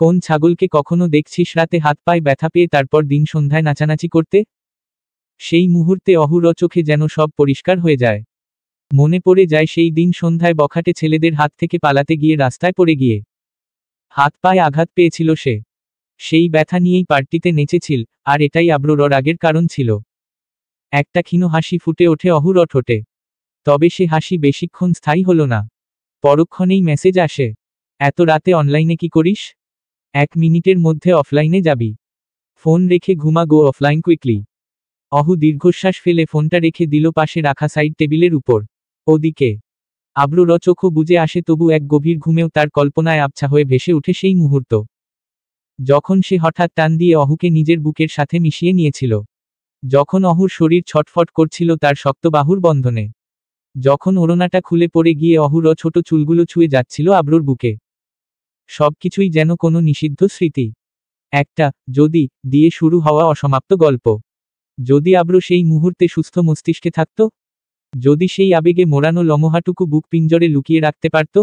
কোন ছাগলকে কখনো দেখছিস রাতে হাত পায়ে ব্যথা পেয়ে তারপর দিন সন্ধ্যায় নাচানাচি করতে? সেই মুহূর্তে অহুর চোখে যেন সব পরিষ্কার হয়ে যায়। মনে পড়ে যায় সেই দিন সন্ধ্যায় বখাটে ছেলেদের হাত থেকে পালাতে গিয়ে রাস্তায় পড়ে গিয়ে হাত পায়ে আঘাত পেয়েছিল সে। সেই ব্যথা নিয়েই পার্টিতে নেচেছিল, আর এটাই আব্রোর রাগের কারণ ছিল। একটা ক্ষীণ হাসি ফুটে ওঠে অহুর ঠোঁটে। তবে সে হাসি বেশিক্ষণ স্থায়ী হলো না। পরক্ষণেই মেসেজ আসে, এত রাতে অনলাইনে কি করিস? 1 মিনিটের মধ্যে অফলাইনে যাবি। ফোন রেখে ঘুমা, গো অফলাইন কুইকলি। অহু দীর্ঘশ্বাস ফেলে ফোনটা রেখে দিল পাশে রাখা সাইড টেবিলের উপর। ওদিকে আব্রুর চোখও বুজে আসে, তবু এক গভীর ঘুমেও তার কল্পনায় আবছা হয়ে ভেসে উঠে সেই মুহূর্ত, যখন সে হঠাৎ টান দিয়ে অহুকে নিজের বুকের সাথে মিশিয়ে নিয়েছিল। যখন অহুর শরীর ছটফট করছিল তার শক্ত বাহুর বন্ধনে। যখন ওড়নাটা খুলে পড়ে গিয়ে অহুর ছোট চুলগুলো ছুঁয়ে যাচ্ছিল আব্রুর বুকে। সবকিছুই যেন কোনো নিষিদ্ধ স্মৃতি। একটা যদি দিয়ে শুরু হওয়া অসমাপ্ত গল্প। যদি আব্রু সেই মুহূর্তে সুস্থ মস্তিষ্কে থাকত, যদি সেই আবেগে মোড়ানো লমহাটুকু বুক পিঞ্জরে লুকিয়ে রাখতে পারত,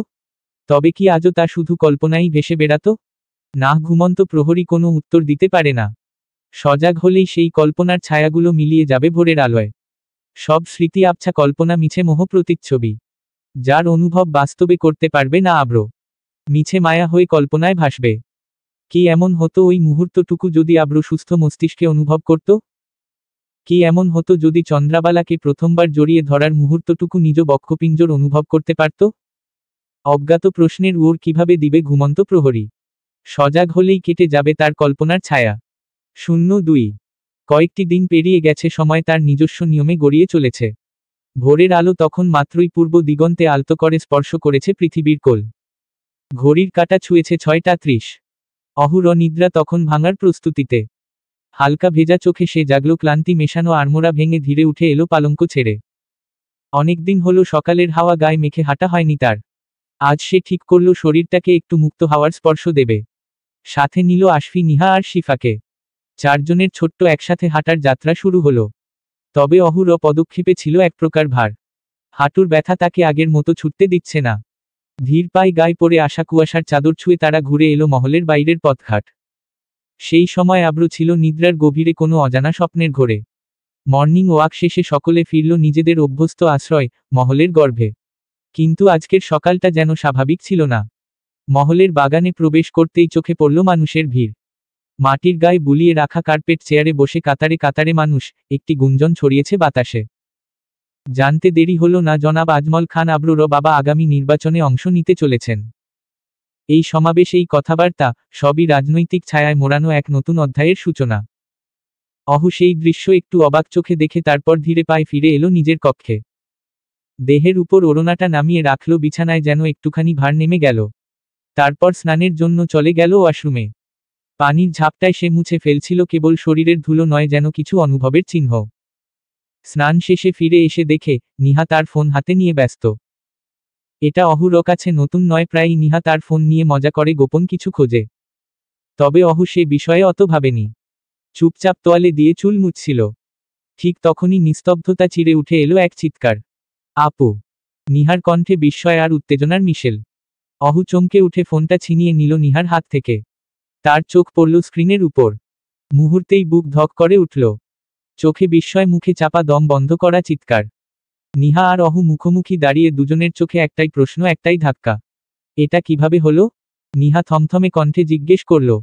তবে কি আজও তা শুধু কল্পনাই ভেসে বেড়াত? না, ঘুমন্ত প্রহরী কোনো উত্তর দিতে পারে না। সজাগ হলেই সেই কল্পনার ছায়াগুলো মিলিয়ে যাবে ভোরের আলোয়। সব স্মৃতি আবছা কল্পনা, মিছে মোহ প্রতিচ্ছবি, যার অনুভব বাস্তবে করতে পারবে না আব্রো। মিছে মায়া হয়ে কল্পনায় ভাসবে। কি এমন হতো ওই মুহূর্তটুকু যদি আব্রো সুস্থ মস্তিষ্কে অনুভব করত? কি এমন হতো যদি চন্দ্রাবালাকে প্রথমবার জড়িয়ে ধরার মুহূর্তটুকু নিজ বক্ষপিঞ্জর অনুভব করতে পারত? অজ্ঞাত প্রশ্নের উড় কিভাবে দিবে ঘুমন্ত প্রহরী? সজাগ হলেই কেটে যাবে তার কল্পনার ছায়া। 02 কয়েকটি দিন পেরিয়ে গেছে, সময় তার নিজস্ব নিয়মে গড়িয়ে চলেছে। ভোরের আলো তখন মাত্রই পূর্ব দিগন্তে আলতো করে স্পর্শ করেছে পৃথিবীর কোল। ঘড়ির কাঁটা ছুঁয়েছে 6টা 30। অহুর নিদ্রা তখন ভাঙার প্রস্তুতিতে। হালকা ভেজা চোখে সে জাগলো, ক্লান্তি মেশানো আড়মোড়া ভেঙে ধীরে উঠে এলো পালঙ্ক ছেড়ে। অনেকদিন হলো সকালের হাওয়া গায়ে মেখে হাঁটা হয়নি তার। আজ সে ঠিক করল শরীরটাকে একটু মুক্ত হাওয়ার স্পর্শ দেবে। সাথে নিল আশফি, নিহা আর শিফাকে। চারজনের ছোট্ট একসাথে হাঁটার যাত্রা শুরু হলো। তবে অহুর পদক্ষেপে ছিল এক প্রকার ভার। হাঁটুর ব্যথা তাকে আগের মতো ছুটতে দিচ্ছে না। ধীর পায়ে গায়ে পড়ে আসা কুয়াশার চাদর ছুঁয়ে তারা ঘুরে এলো মহলের বাইরের পথঘাট। সেই সময় আব্রু ছিল নিদ্রার গভীরে কোনো অজানা স্বপ্নের ঘোরে। মর্নিং ওয়াক শেষে সকলে ফিরল নিজেদের অভ্যস্ত আশ্রয়, মহলের গর্ভে। কিন্তু আজকের সকালটা যেন স্বাভাবিক ছিল না। মহলের বাগানে প্রবেশ করতেই চোখে পড়ল মানুষের ভিড়। মাটির গায়ে বুলিয়ে রাখা কার্পেট চেয়ারে বসে কাতারে কাতারে মানুষ, একটি গুঞ্জন ছড়িয়েছে বাতাসে। জানতে দেরি হলো না, জনাব আজমল খান আবরুর বাবা আগামী নির্বাচনে অংশ নিতে চলেছেন। এই সমাবেশ, এই কথাবার্তা, সবই রাজনৈতিক ছায়ায় মোড়ানো এক নতুন অধ্যায়ের সূচনা। অহু সেই দৃশ্য একটু অবাক চোখে দেখে তারপর ধীরে পায়ে ফিরে এলো নিজের কক্ষে। দেহের উপর ওড়নাটা নামিয়ে রাখল বিছানায়, যেন একটুখানি ভার নেমে গেল। তারপর স্নানের জন্য চলে গেল ওয়াশরুমে। পানির ঝাপটায় সে মুছে ফেলছিল কেবল শরীরের ধুলো নয়, যেন কিছু অনুভবের চিহ্ন। স্নান শেষে ফিরে এসে দেখে নিহা তার ফোন হাতে নিয়ে ব্যস্ত। এটা অহুর কাছে নতুন নয়, প্রায়ই নিহা তার ফোন নিয়ে মজা করে, গোপন কিছু খোঁজে। তবে অহু সে বিষয়ে অত ভাবেনি। চুপচাপ তোয়ালে দিয়ে চুল মুছছিল। ঠিক তখনই নিস্তব্ধতা চিরে উঠে এলো এক চিৎকার। আপু! নিহার কণ্ঠে বিস্ময় আর উত্তেজনার মিশেল। অহু চমকে উঠে ফোনটা ছিনিয়ে নিল নিহার হাত থেকে। তার চোখ পড়ল স্ক্রিনের উপর। মুহূর্তেই বুক ধক করে উঠল। চোখে বিস্ময়, মুখে চাপা দম বন্ধ করা চিৎকার। নিহা আর অহু মুখোমুখি দাঁড়িয়ে, দুজনের চোখে একটাই প্রশ্ন, একটাই ধাক্কা। এটা কিভাবে হলো? নিহা থমথমে কণ্ঠে জিজ্ঞেস করল।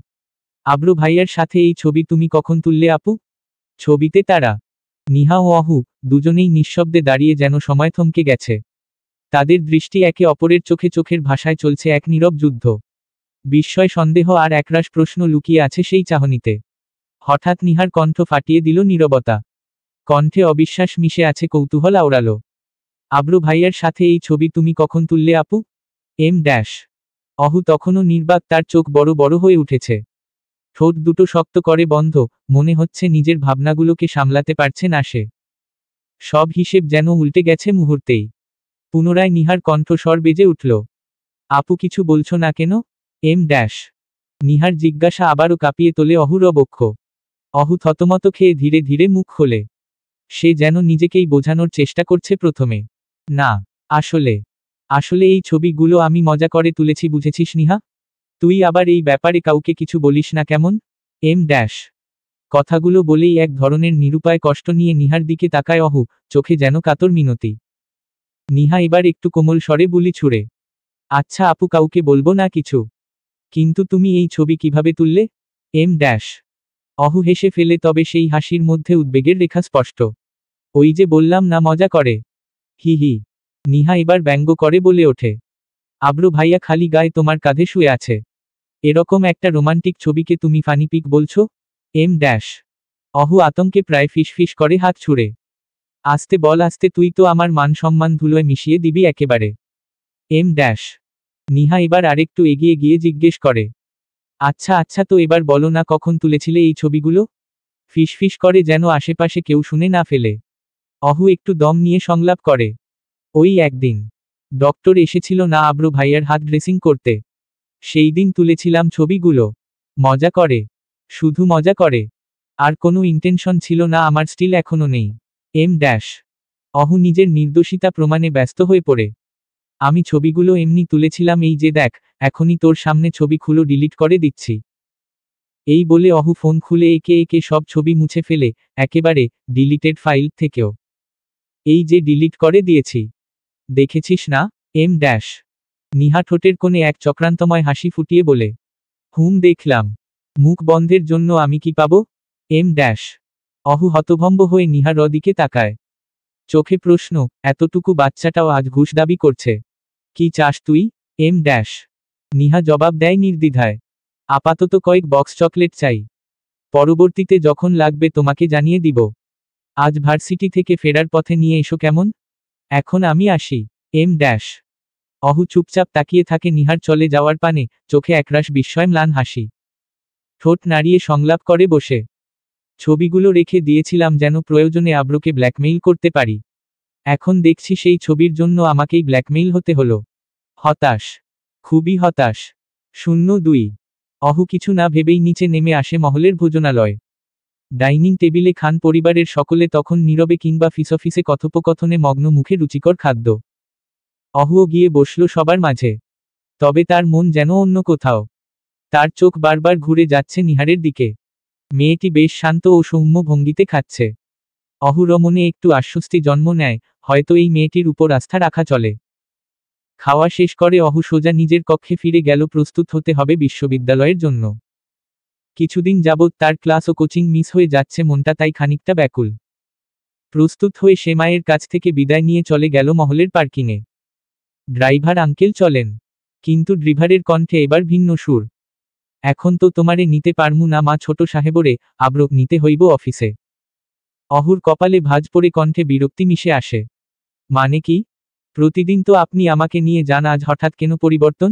আব্রু ভাইয়ার সাথে এই ছবি তুমি কখন তুললে আপু? ছবিতে তারা। নিহা ও অহু দুজনেই নিঃশব্দে দাঁড়িয়ে, যেন সময় থমকে গেছে। তাদের দৃষ্টি একে অপরের চোখে, চোখের ভাষায় চলছে এক নীরব যুদ্ধ। বিস্ময়, সন্দেহ আর একরাশ প্রশ্ন লুকিয়ে আছে সেই চাহনিতে। হঠাৎ নিহার কণ্ঠ ফাটিয়ে দিল নীরবতা। কণ্ঠে অবিশ্বাস মিশে আছে, কৌতূহল আওড়ালো। আব্রু ভাইয়ার সাথে এই ছবি তুমি কখন তুললে আপু? M dash. অহু তখনও নির্বাক, তার চোখ বড় বড় হয়ে উঠেছে। ঠোঁট দুটো শক্ত করে বন্ধ, মনে হচ্ছে নিজের ভাবনাগুলোকে সামলাতে পারছে না সে। সব হিসেব যেন উল্টে গেছে মুহূর্তেই। পুনরায় নিহার কণ্ঠস্বর বেজে উঠল। আপু কিছু বলছো না কেন? Em dash. নিহার জিজ্ঞাসা আবারও কাঁপিয়ে তোলে অহুর বক্ষ। অহু থতমত খেয়ে ধীরে ধীরে মুখ খোলে। সে যেন নিজেকেই বোঝানোর চেষ্টা করছে প্রথমে। না, আসলে আসলে এই ছবিগুলো আমি মজা করে তুলেছি, বুঝেছিস নিহা? তুই আবার এই ব্যাপারে কাউকে কিছু বলিস না কেমন? Em dash. কথাগুলো বলেই এক ধরনের নিরুপায় কষ্ট নিয়ে নিহার দিকে তাকায় অহু, চোখে যেন কাতর মিনতি। নিহা এবার একটু কোমল স্বরে বুলি ছুড়ে। আচ্ছা আপু, কাউকে বলবো না কিছু। কিন্তু তুমি এই ছবি কিভাবে তুললে? M dash. অহু হেসে ফেলে, তবে সেই হাসির মধ্যে উদ্বেগের রেখা স্পষ্ট। ওই যে বললাম না, মজা করে। হি হি। নিহা এবার ব্যঙ্গ করে বলে ওঠে। আব্রু ভাইয়া খালি গায়ে তোমার কাঁধে শুয়ে আছে। এরকম একটা রোমান্টিক ছবিকে তুমি ফানি পিক বলছো? Em dash. অহু আতঙ্কে প্রায় ফিসফিস করে হাত ছুড়ে। আস্তে বল, আস্তে, তুই তো আমার মান সম্মান ধুলোয় মিশিয়ে দিবি একেবারে। M dash. নিহা এবার আরেকটু এগিয়ে গিয়ে জিজ্ঞেস করে। আচ্ছা আচ্ছা, তো এবার বলো না, কখন তুলেছিলে এই ছবিগুলো? ফিসফিস করে, যেন আশেপাশে কেউ শুনে না ফেলে। অহু একটু দম নিয়ে সংলাপ করে। ওই একদিন ডক্টর এসেছিল না আব্রু ভাইয়ার হাত ড্রেসিং করতে। সেই দিন তুলেছিলাম ছবিগুলো। মজা করে। শুধু মজা করে। আর কোনো ইন্টেনশন ছিল না, আমার স্টিল এখনো নেই। M dash. অহু নিজের নির্দোষিতা প্রমাণে ব্যস্ত হয়ে পড়ে। আমি ছবিগুলো এমনি তুলেছিলাম, এই যে দেখ, এখনই তোর সামনে ছবি খুলো, ডিলিট করে দিচ্ছি। এই বলে অহু ফোন খুলে একে একে সব ছবি মুছে ফেলে, একেবারে ডিলিটেড ফাইল থেকেও। এই যে ডিলিট করে দিয়েছি। দেখেছিস না? M dash. নিহা ঠোঁটের কোণে এক চক্রান্তময় হাসি ফুটিয়ে বলে। হুম, দেখলাম। মুখ বন্ধের জন্য আমি কি পাবো? M dash. অহু হতভম্ব হয়ে নিহার দিকে তাকায়। চোখে প্রশ্ন, এতটুকু বাচ্চাটাও আজ ঘুষ দাবি করছে। কি চাস তুই? M dash. নিহা জবাব দেয় নির্দ্বিধায়। আপাতত কয়েক বক্স চকলেট চাই। পরবর্তীতে যখন লাগবে তোমাকে জানিয়ে দিব। আজ ভার্সিটি থেকে ফেরার পথে নিয়ে এসো কেমন? এখন আমি আসি। M dash. অহু চুপচাপ তাকিয়ে থাকে নিহার চলে যাওয়ার পানে, চোখে একরাশ বিস্ময় ম্লান হাসি। ঠোঁট নাড়িয়ে সংলাপ করে বসে। ছবিগুলো রেখে দিয়েছিলাম যেন প্রয়োজনে আব্রোকে ব্ল্যাকমেইল করতে পারি। এখন দেখছি সেই ছবির জন্য আমাকেই ব্ল্যাকমেইল হতে হলো। হতাশ, খুবই হতাশ। 02 অহু কিছু না ভেবেই নিচে নেমে আসে মহলের ভোজনালয়। ডাইনিং টেবিলে খান পরিবারের সকলে তখন নীরবে কিংবা ফিসফিসে কথোপকথনে মগ্ন, মুখে রুচিকর খাদ্য। অহুও গিয়ে বসল সবার মাঝে। তবে তার মন যেন অন্য কোথাও। তার চোখ বারবার ঘুরে যাচ্ছে নিহারের দিকে। মেয়েটি বেশ শান্ত ও সৌম্য ভঙ্গিতে খাচ্ছে। অহুর মনে একটু আশ্বস্তি জন্ম নেয়, হয়তো এই মেয়েটির উপর আস্থা রাখা চলে। খাওয়া শেষ করে অহু সোজা নিজের কক্ষে ফিরে গেল, প্রস্তুত হতে হবে বিশ্ববিদ্যালয়ের জন্য। কিছুদিন যাবৎ তার ক্লাস ও কোচিং মিস হয়ে যাচ্ছে, মনটা তাই খানিকটা ব্যাকুল। প্রস্তুত হয়ে সে মায়ের কাছ থেকে বিদায় নিয়ে চলে গেল মহলের পার্কিংয়ে। ড্রাইভার আঙ্কেল চলেন। কিন্তু ড্রিভারের কণ্ঠে এবার ভিন্ন সুর। এখন তো তোমারে নিতে পারমু না মা ছোট সাহেবরে, আব্রো নিতে হইব অফিসে। অহুর কপালে ভাঁজ পড়ে, কণ্ঠে বিরক্তি মিশে আসে। মানে কি? প্রতিদিন তো আপনি আমাকে নিয়ে যান, আজ হঠাৎ কেন পরিবর্তন?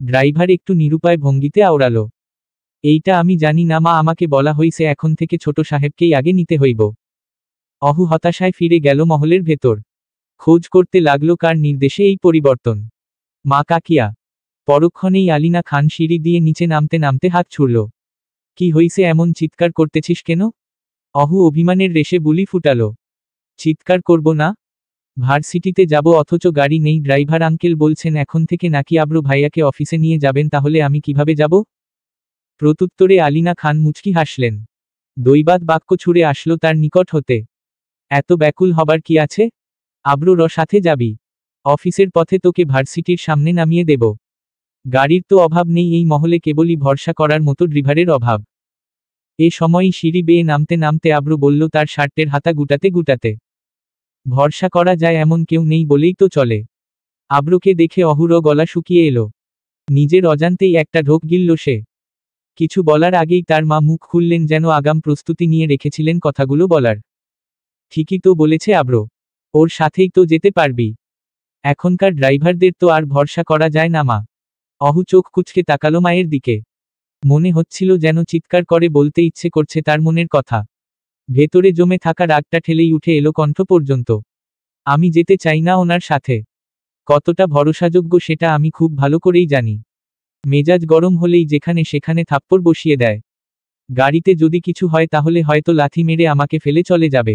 ড্রাইভার একটু নিরুপায় ভঙ্গিতে আওড়ালো। এইটা আমি জানি না মা, আমাকে বলা হইছে এখন থেকে ছোট সাহেবকেই আগে নিতে হইব। অহু হতাশায় ফিরে গেল মহলের ভেতর। খোঁজ করতে লাগলো কার নির্দেশে এই পরিবর্তন। মা কাকিয়া। পরক্ষণেই আলিনা খান সিঁড়ি দিয়ে নিচে নামতে নামতে হাত ছুড়ল। কি হইছে, এমন চিৎকার করতেছিস কেন? অহু অভিমানের রেশে বুলি ফুটালো। চিৎকার করব না? ভার্সিটিতে যাব অথচ গাড়ি নেই, ড্রাইভার আঙ্কেল বলছেন এখন থেকে নাকি আব্রু ভাইয়াকে অফিসে নিয়ে যাবেন, তাহলে আমি কিভাবে যাব? প্রত্যুত্তরে আলিনা খান মুচকি হাসলেন। দৈবাত বাক্য ছুড়ে আসলো তার নিকট হতে। এত ব্যাকুল হবার কি আছে? আব্রুর সাথে যাবি। অফিসের পথে তোকে ভার্সিটির সামনে নামিয়ে দেব। গাড়ির তো অভাব নেই এই মহলে, কেবলই ভরসা করার মতো ড্রিভারের অভাব। এ সময়ই সিঁড়ি বেয়ে নামতে নামতে আব্রু বলল তার শার্টের হাতা গুটাতে গুটাতে। ভরসা করা যায় এমন কেউ নেই বলেই তো চলে। আব্রুকে দেখে অহুর গলা শুকিয়ে এলো। নিজের অজান্তেই একটা ঢোক গিলল সে। কিছু বলার আগেই তার মা মুখ খুললেন, যেন আগাম প্রস্তুতি নিয়ে রেখেছিলেন কথাগুলো বলার। ঠিকই তো বলেছে আব্রো, ওর সাথেই তো যেতে পারবি। এখনকার ড্রাইভারদের তো আর ভরসা করা যায় না মা। অহু চোখ কুঁচকে তাকালো মায়ের দিকে। মনে হচ্ছিল যেন চিৎকার করে বলতে ইচ্ছে করছে তার মনের কথা। ভেতরে জমে থাকা রাগটা ঠেলেই উঠে এলো কণ্ঠ পর্যন্ত। আমি যেতে চাই না ওনার সাথে। কতটা ভরসাযোগ্য সেটা আমি খুব ভালো করেই জানি। মেজাজ গরম হলেই যেখানে সেখানে থাপ্পড় বসিয়ে দেয়। গাড়িতে যদি কিছু হয় তাহলে হয়তো লাথি মেরে আমাকে ফেলে চলে যাবে।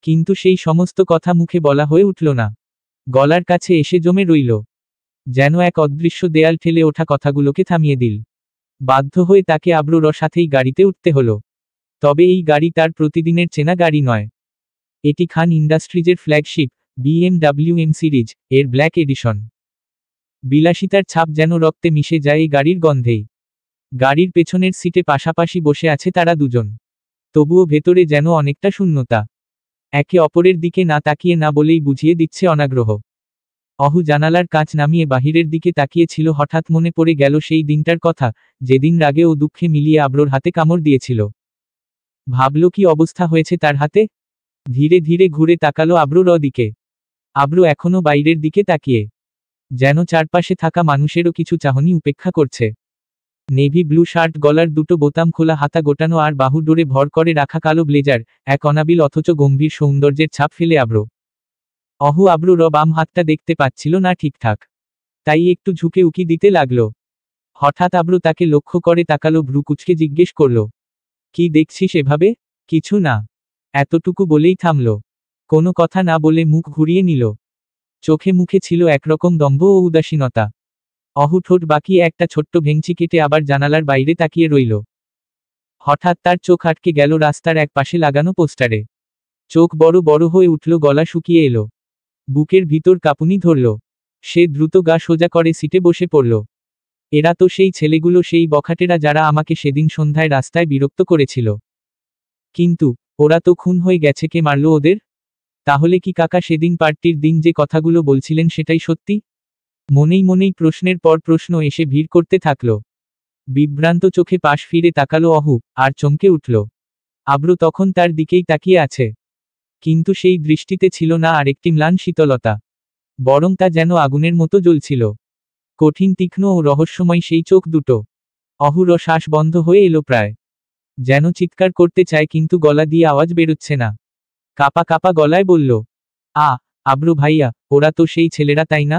কিন্তু সেই সমস্ত কথা মুখে বলা হয়ে উঠল না। গলার কাছে এসে জমে রইল। যেন এক অদৃশ্য দেয়াল ঠেলে ওঠা কথাগুলোকে থামিয়ে দিল। বাধ্য হয়ে তাকে আব্রুর সাথেই গাড়িতে উঠতে হলো। তবে এই গাড়ি তার প্রতিদিনের চেনা গাড়ি নয়। এটি খান ইন্ডাস্ট্রিজের ফ্ল্যাগশিপ BMW M সিরিজ এর ব্ল্যাক এডিশন। বিলাসিতার ছাপ যেন রক্তে মিশে যায় এই গাড়ির গন্ধেই। গাড়ির পেছনের সিটে পাশাপাশি বসে আছে তারা দুজন। তবুও ভেতরে যেন অনেকটা শূন্যতা। একে অপরের দিকে না তাকিয়ে না বলেই বুঝিয়ে দিচ্ছে অনাগ্রহ। অহু জানালার কাঁচ নামিয়ে বাহিরের দিকে তাকিয়েছিল, হঠাৎ মনে পড়ে গেল সেই দিনটার কথা, যেদিন রাগে ও দুঃখে মিলিয়ে আব্রোর হাতে কামড় দিয়েছিল। ভাবল কি অবস্থা হয়েছে তার হাতে। ধীরে ধীরে ঘুরে তাকালো আব্রুর দিকে। আব্রু এখনো বাইরের দিকে তাকিয়ে, যেন চারপাশে থাকা মানুষেরও কিছু চাহনি উপেক্ষা করছে। নেভি ব্লু শার্ট, গলার দুটো বোতাম খোলা, হাতা গোটানো আর বাহু ডোরে ভর করে রাখা কালো ব্লেজার, এক অনাবিল অথচ গম্ভীর সৌন্দর্যের ছাপ ফেলে আব্রু। অহু আব্রুর বাম হাতটা দেখতে পাচ্ছিল না ঠিকঠাক, তাই একটু ঝুঁকে উকি দিতে লাগলো। হঠাৎ আব্রু তাকে লক্ষ্য করে তাকালো, ভ্রু কুঁচকে জিজ্ঞেস করল, কি দেখছিস এভাবে? কিছু না, এতটুকু বলেই থামল। কোনো কথা না বলে মুখ ঘুরিয়ে নিল। চোখে মুখে ছিল একরকম দম্ভ ও উদাসীনতা। অহু ঠোঁট বাঁকিয়ে একটা ছোট্ট ভেঙচি কেটে আবার জানালার বাইরে তাকিয়ে রইল। হঠাৎ তার চোখ আটকে গেল রাস্তার এক পাশে লাগানো পোস্টারে। চোখ বড় বড় হয়ে উঠল, গলা শুকিয়ে এলো। বুকের ভিতর কাঁপুনি ধরল। সে দ্রুত গা সোজা করে সিটে বসে পড়ল। এরা তো সেই ছেলেগুলো, সেই বখাটেরা যারা আমাকে সেদিন সন্ধ্যায় রাস্তায় বিরক্ত করেছিল। কিন্তু ওরা তো খুন হয়ে গেছে, কে মারল ওদের? তাহলে কি কাকা সেদিন পার্টির দিন যে কথাগুলো বলছিলেন সেটাই সত্যি? মনেই মনেই প্রশ্নের পর প্রশ্ন এসে ভিড় করতে থাকল। বিভ্রান্ত চোখে পাশ ফিরে তাকালো অহু, আর চমকে উঠল। আব্রু তখন তার দিকেই তাকিয়ে আছে। কিন্তু সেই দৃষ্টিতে ছিল না আরেকটি ম্লান শীতলতা, বরং তা যেন আগুনের মতো জ্বলছিল। কঠিন, তীক্ষ্ণ ও রহস্যময় সেই চোখ দুটো। অহুর শ্বাস বন্ধ হয়ে এলো প্রায়। যেন চিৎকার করতে চায় কিন্তু গলা দিয়ে আওয়াজ বেরোচ্ছে না। কাপা কাপা গলায় বলল, আব্রু ভাইয়া, ওরা তো সেই ছেলেরা তাই না?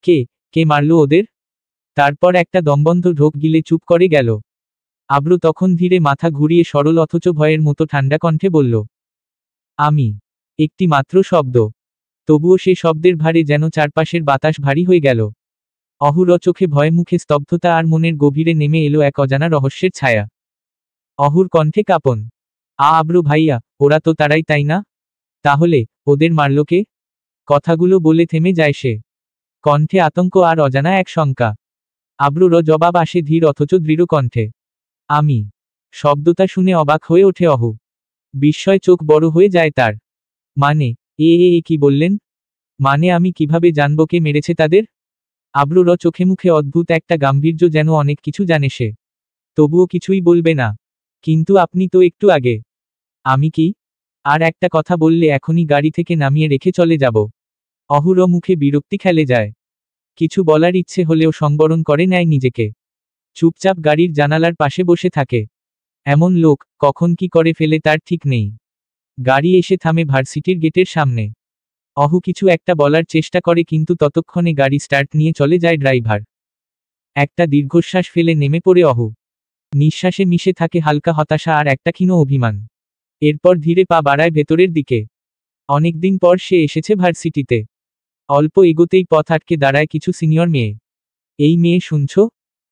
কে কে মারল ওদের? তারপর একটা দমবন্ধ ঢোক গিলে চুপ করে গেল। আব্রু তখন ধীরে মাথা ঘুরিয়ে সরল অথচ ভয়ের মতো ঠান্ডা কণ্ঠে বলল, আমি। একটি মাত্র শব্দ। তবুও সে শব্দের ভারে যেন চারপাশের বাতাস ভারী হয়ে গেল। অহুর চোখে ভয়, মুখে স্তব্ধতা, আর মনের গভীরে নেমে এলো এক অজানা রহস্যের ছায়া। অহুর কণ্ঠে কাঁপন, আব্রু ভাইয়া, ওরা তো তারাই তাই না? তাহলে ওদের মারল কে? কথাগুলো বলে থেমে যায় সে। কণ্ঠে আতঙ্ক আর অজানা এক শঙ্কা। আব্রুর জবাব আসে ধীর অথচ দৃঢ় কণ্ঠে, আমি। শব্দটা শুনে অবাক হয়ে ওঠে অহু। বিস্ময় চোখ বড় হয়ে যায় তার। মানে, এ এ এ কি বললেন? মানে আমি কিভাবে জানব কে মেরেছে তাদের? আব্রুর চোখে মুখে অদ্ভুত একটা গাম্ভীর্য, যেন অনেক কিছু জানে সে। তবুও কিছুই বলবে না। কিন্তু আপনি তো একটু আগে। আমি কি? আর একটা কথা বললে এখনই গাড়ি থেকে নামিয়ে রেখে চলে যাব। অহুর মুখে বিরক্তি খেলে যায়। কিছু বলার ইচ্ছে হলেও সংবরণ করে নেয় নিজেকে। চুপচাপ গাড়ির জানালার পাশে বসে থাকে। এমন লোক কখন কি করে ফেলে তার ঠিক নেই। গাড়ি এসে থামে ভার্সিটির গেটের সামনে। অহু কিছু একটা বলার চেষ্টা করে কিন্তু ততক্ষণে গাড়ি স্টার্ট নিয়ে চলে যায় ড্রাইভার। একটা দীর্ঘশ্বাস ফেলে নেমে পড়ে অহু। নিঃশ্বাসে মিশে থাকে হালকা হতাশা আর একটা ক্ষীণ অভিমান। এরপর ধীরে পা বাড়ায় ভেতরের দিকে। অনেকদিন পর সে এসেছে ভার্সিটিতে। অল্প এগোতেই পথ আটকে দাঁড়ায় কিছু সিনিয়র মেয়ে। এই মেয়ে শুনছ?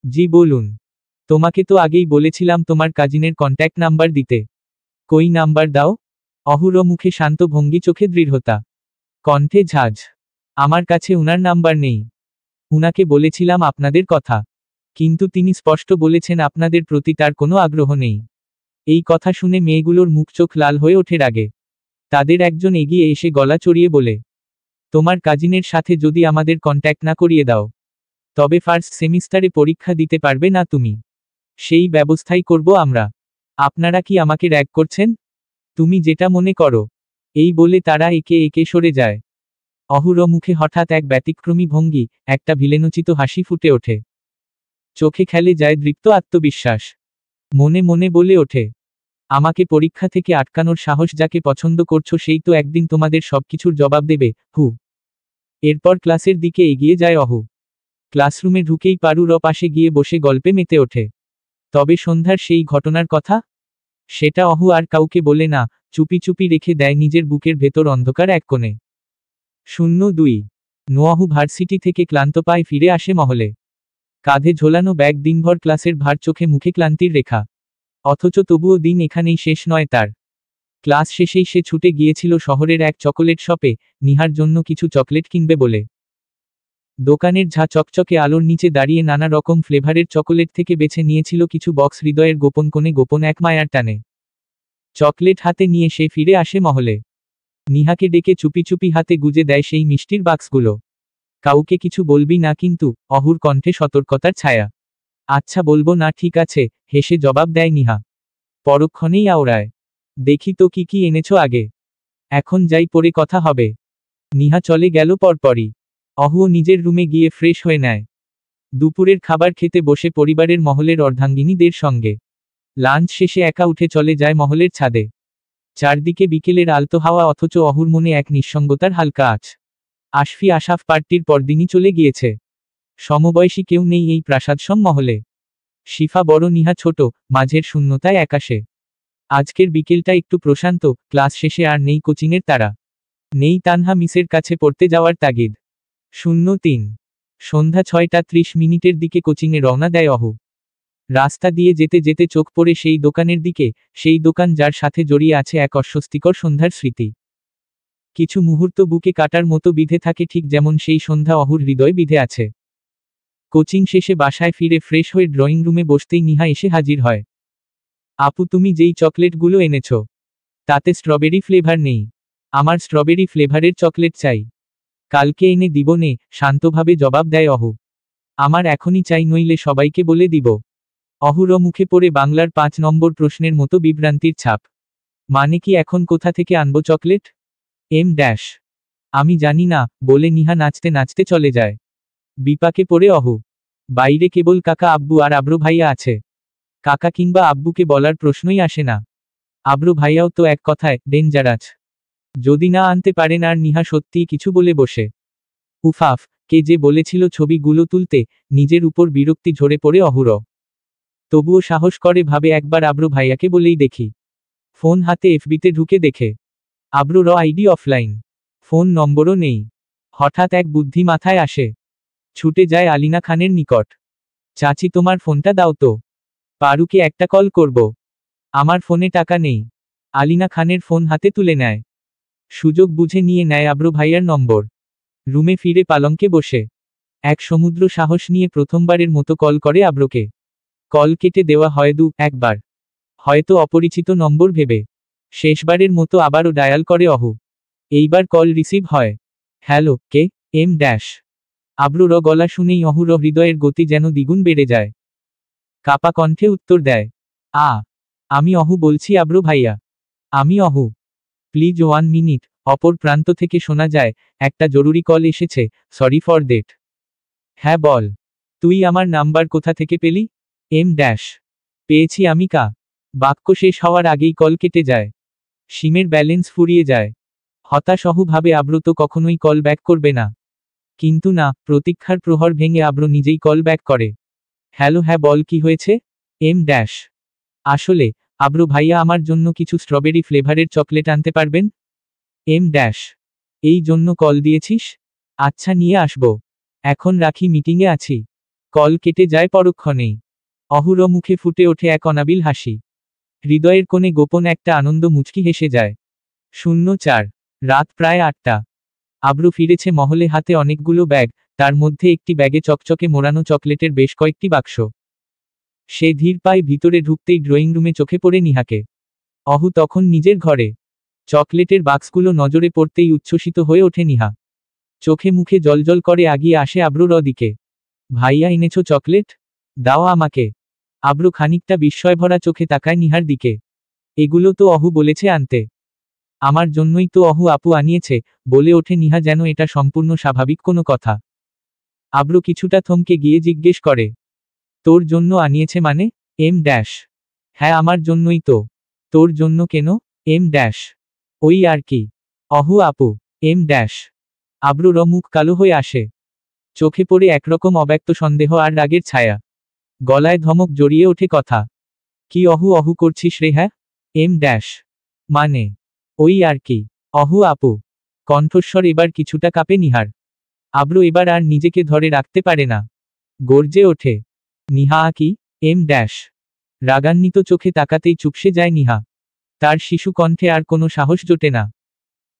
জি বলুন। তোমাকে তো আগেই বলেছিলাম তোমার কাজিনের কন্ট্যাক্ট নাম্বার দিতে। কই নাম্বার দাও? অহুর মুখে শান্ত ভঙ্গি, চোখে দৃঢ়তা, কণ্ঠে ঝাঁজ। আমার কাছে উনার নাম্বার নেই। উনাকে বলেছিলাম আপনাদের কথা। কিন্তু তিনি স্পষ্ট বলেছেন আপনাদের প্রতি তার কোনো আগ্রহ নেই। এই কথা শুনে মেয়েগুলোর মুখ চোখ লাল হয়ে ওঠে রাগে। তাদের একজন এগিয়ে এসে গলা চড়িয়ে বলে, তোমার কাজিনের সাথে যদি আমাদের কন্ট্যাক্ট না করিয়ে দাও, তবে ফার্স্ট সেমিস্টারে পরীক্ষা দিতে পারবে না তুমি। সেই ব্যবস্থাই করব আমরা। আপনারা কি আমাকে র‍্যাগ করছেন? তুমি যেটা মনে করো। এই বলে তারা একে একে সরে যায়। অহুর মুখে হঠাৎ এক ব্যতিক্রমী ভঙ্গি, একটা ভিলেনোচিত হাসি ফুটে ওঠে। চোখে খেলে যায় দৃপ্ত আত্মবিশ্বাস। মনে মনে বলে ওঠে, আমাকে পরীক্ষা থেকে আটকানোর সাহস যাকে পছন্দ করছো সেই তো একদিন তোমাদের সবকিছুর জবাব দেবে, হু। এরপর ক্লাসের দিকে এগিয়ে যায় অহু। ক্লাসরুমে ঢুকেই পারুর পাশে গিয়ে বসে গল্পে মেতে ওঠে। তবে সন্ধ্যার সেই ঘটনার কথা? সেটা অহু আর কাউকে বলে না, চুপি চুপি রেখে দেয় নিজের বুকের ভেতর অন্ধকার এক কোণে। 02 নোয়াহু ভার্সিটি থেকে ক্লান্ত পায়ে ফিরে আসে মহলে। কাঁধে ঝোলানো ব্যাগ, দিনভর ক্লাসের ভার, চোখে মুখে ক্লান্তির রেখা। অথচ তবুও দিন এখানেই শেষ নয় তার। ক্লাস শেষেই সে ছুটে গিয়েছিল শহরের এক চকোলেট শপে, নিহার জন্য কিছু চকলেট কিনবে বলে। দোকানের ঝা চকচকে আলোর নিচে দাঁড়িয়ে নানা রকম ফ্লেভারের চকোলেট থেকে বেছে নিয়েছিল কিছু বক্স, হৃদয়ের গোপন কোণে গোপন এক মায়ার টানে। চকলেট হাতে নিয়ে সে ফিরে আসে মহলে। নিহাকে ডেকে চুপি চুপি হাতে গুজে দেয় সেই মিষ্টির বাক্সগুলো। কাউকে কিছু বলবি না কিন্তু? অহুর কণ্ঠে সতর্কতার ছায়া। আচ্ছা বলবো না, ঠিক আছে, হেসে জবাব দেয় নিহা। পরক্ষণেই আওড়ায়, দেখি তো কি কি এনেছো আগে। এখন যাই, পরে কথা হবে। নিহা চলে গেল পরপরই। অহুও নিজের রুমে গিয়ে ফ্রেশ হয়ে নেয়। দুপুরের খাবার খেতে বসে পরিবারের মহলের অর্ধাঙ্গিনীদের সঙ্গে। লাঞ্চ শেষে একা উঠে চলে যায় মহলের ছাদে। চারদিকে বিকেলের আলতো হাওয়া, অথচ অহুর মনে এক নিঃসঙ্গতার হালকা আঁচ। আশফি আশাফ পার্টির পরদিনই চলে গিয়েছে। সমবয়সী কেউ নেই এই প্রাসাদসম মহলে। শিফা বড়, নিহা ছোট, মাঝের শূন্যতায় একাশে। আজকের বিকেলটা একটু প্রশান্ত, ক্লাস শেষে আর নেই কোচিংয়ের তারা। নেই তানহা মিসের কাছে পড়তে যাওয়ার তাগিদ। 03 সন্ধ্যা 6:30 দিকে কোচিংয়ে রওনা দেয় অহু। রাস্তা দিয়ে যেতে যেতে চোখ পড়ে সেই দোকানের দিকে, সেই দোকান যার সাথে জড়িয়ে আছে এক অস্বস্তিকর সন্ধ্যার স্মৃতি। কিছু মুহূর্ত বুকে কাটার মতো বিধে থাকে, ঠিক যেমন সেই সন্ধ্যা অহুর হৃদয় বিধে আছে। কোচিং শেষে বাসায় ফিরে ফ্রেশ হয়ে ড্রয়িং রুমে বসতেই নিহা এসে হাজির হয়। আপু, তুমি যেই চকলেটগুলো এনেছো, তাতে স্ট্রবেরি ফ্লেভার নেই। আমার স্ট্রবেরি ফ্লেভারের চকলেট চাই। কালকে এনে দিব নে, শান্তভাবে জবাব দেয় অহু। আমার এখনই চাই, নইলে সবাইকে বলে দিব। অহুর মুখে পড়ে বাংলার 5 নম্বর প্রশ্নের মতো বিভ্রান্তির ছাপ। মানে কি এখন কোথা থেকে আনবো চকলেট? আমি জানি না, বলে নিহা নাচতে নাচতে চলে যায়। বিপাকে পড়ে অহু। বাইরে কেবল কাকা আব্বু আর আব্রু ভাইয়া আছে। কাকা কিংবা আব্বুকে বলার প্রশ্নই আসে না। আব্রু ভাইয়াও তো এক কথায় ডেঞ্জারাস। যদি না আনতে পারেন আর নিহা সত্যিই কিছু বলে বসে। উফাফ, কে যে বলেছিল ছবিগুলো তুলতে, নিজের উপর বিরক্তি ঝরে পড়ে অহুর। তবুও সাহস করে ভাবে একবার আব্রু ভাইয়াকে বলেই দেখি। ফোন হাতে এফবিতে ঢুকে দেখে আব্রুর আইডি অফলাইন, ফোন নম্বরও নেই। হঠাৎ এক বুদ্ধি মাথায় আসে, ছুটে যায় আলিনা খানের নিকট। চাচি তোমার ফোনটা দাও তো, পারুকে একটা কল করব। আমার ফোনে টাকা নেই। আলিনা খানের ফোন হাতে তুলে নেয়, সুযোগ বুঝে নিয়ে নেয় আব্রু ভাইয়ার নম্বর। রুমে ফিরে পালঙ্কে বসে এক সমুদ্র সাহস নিয়ে প্রথমবারের মতো কল করে আব্রুকে। কল কেটে দেওয়া হয় একবার, হয়তো অপরিচিত নম্বর ভেবে। শেষবারের মতো আবারও ডায়াল করে অহু। এইবার কল রিসিভ হয়। হ্যালো, কে? Em dash. আব্রুর গলা শুনেই অহুর হৃদয়ের গতি যেন দ্বিগুণ বেড়ে যায়। কাপা কণ্ঠে উত্তর দেয়, আমি অহু বলছি আব্রু ভাইয়া। আমি অহু। Please 1 minute. অপর প্রান্ত থেকে শোনা যায়, একটা জরুরি কল এসেছে, সরি ফর দ্যাট। হ্যাঁ বল, তুই আমার নাম্বার কোথা থেকে পেলি? Em dash. পেয়েছি আমি কা। বাক্য শেষ হওয়ার আগেই কল কেটে যায়। সিমের ব্যালেন্স ফুরিয়ে যায়। হতাশ অহু ভাবে আব্রু তো কখনোই কল ব্যাক করবে না। কিন্তু না, প্রতীক্ষার প্রহর ভেঙে আব্রু নিজেই কল ব্যাক করে। হ্যালো, হ্যাঁ বল কি হয়েছে? Em dash. আসলে, আব্রু ভাইয়া আমার জন্য কিছু স্ট্রবেরি ফ্লেভারের চকলেট আনতে পারবেন? Em dash. এই জন্য কল দিয়েছিস? আচ্ছা নিয়ে আসব। এখন রাখি, মিটিংয়ে আছি। কল কেটে যায় পরক্ষণেই। অহুর মুখে ফুটে ওঠে এক অনাবিল হাসি। হৃদয়ের কোণে গোপন একটা আনন্দ মুচকি হেসে যায়। 04, রাত প্রায় 8টা। আব্রু ফিরেছে মহলে, হাতে অনেকগুলো ব্যাগ, তার মধ্যে একটি ব্যাগে চকচকে মোড়ানো চকলেটের বেশ কয়েকটি বাক্স। সে ধীর পায়ে ভিতরে ঢুকতেই ড্রয়িং রুমে চোখে পড়ে নিহাকে। অহু তখন নিজের ঘরে। চকলেটের বাক্সগুলো নজরে পড়তেই উচ্ছ্বসিত হয়ে ওঠে নিহা। চোখে মুখে জলজল করে আগিয়ে আসে আব্রুর দিকে। ভাইয়া এনেছো চকলেট? দাও আমাকে। আব্রু খানিকটা বিস্ময়ভরা চোখে তাকায় নিহার দিকে। এগুলো তো অহু বলেছে আনতে। আমার জন্যই তো অহু আপু আনিয়েছে, বলে ওঠে নিহা যেন এটা সম্পূর্ণ স্বাভাবিক কোনো কথা। আব্রু কিছুটা থমকে গিয়ে জিজ্ঞেস করে, তোর জন্য আনিয়েছে মানে? Em dash. হ্যাঁ আমার জন্যই তো। তোর জন্য কেন? Em dash. ওই আর কি। অহু আপু। M dash. আব্রুর মুখ কালো হয়ে আসে। চোখে পড়ে একরকম অব্যক্ত সন্দেহ আর রাগের ছায়া। গলায় ধমক জড়িয়ে ওঠে কথা। কি অহু অহু করছিস রে? হ্যাঁ? Em dash. মানে? ওই আর কি। অহু আপু। কণ্ঠস্বর এবার কিছুটা কাঁপে নিহার। আব্রু এবার আর নিজেকে ধরে রাখতে পারে না। গর্জে ওঠে, নিহা কি? Em dash. রাগান্বিত চোখে তাকাতেই চুপসে যায় নিহা। তার শিশু কণ্ঠে আর কোনো সাহস জোটে না।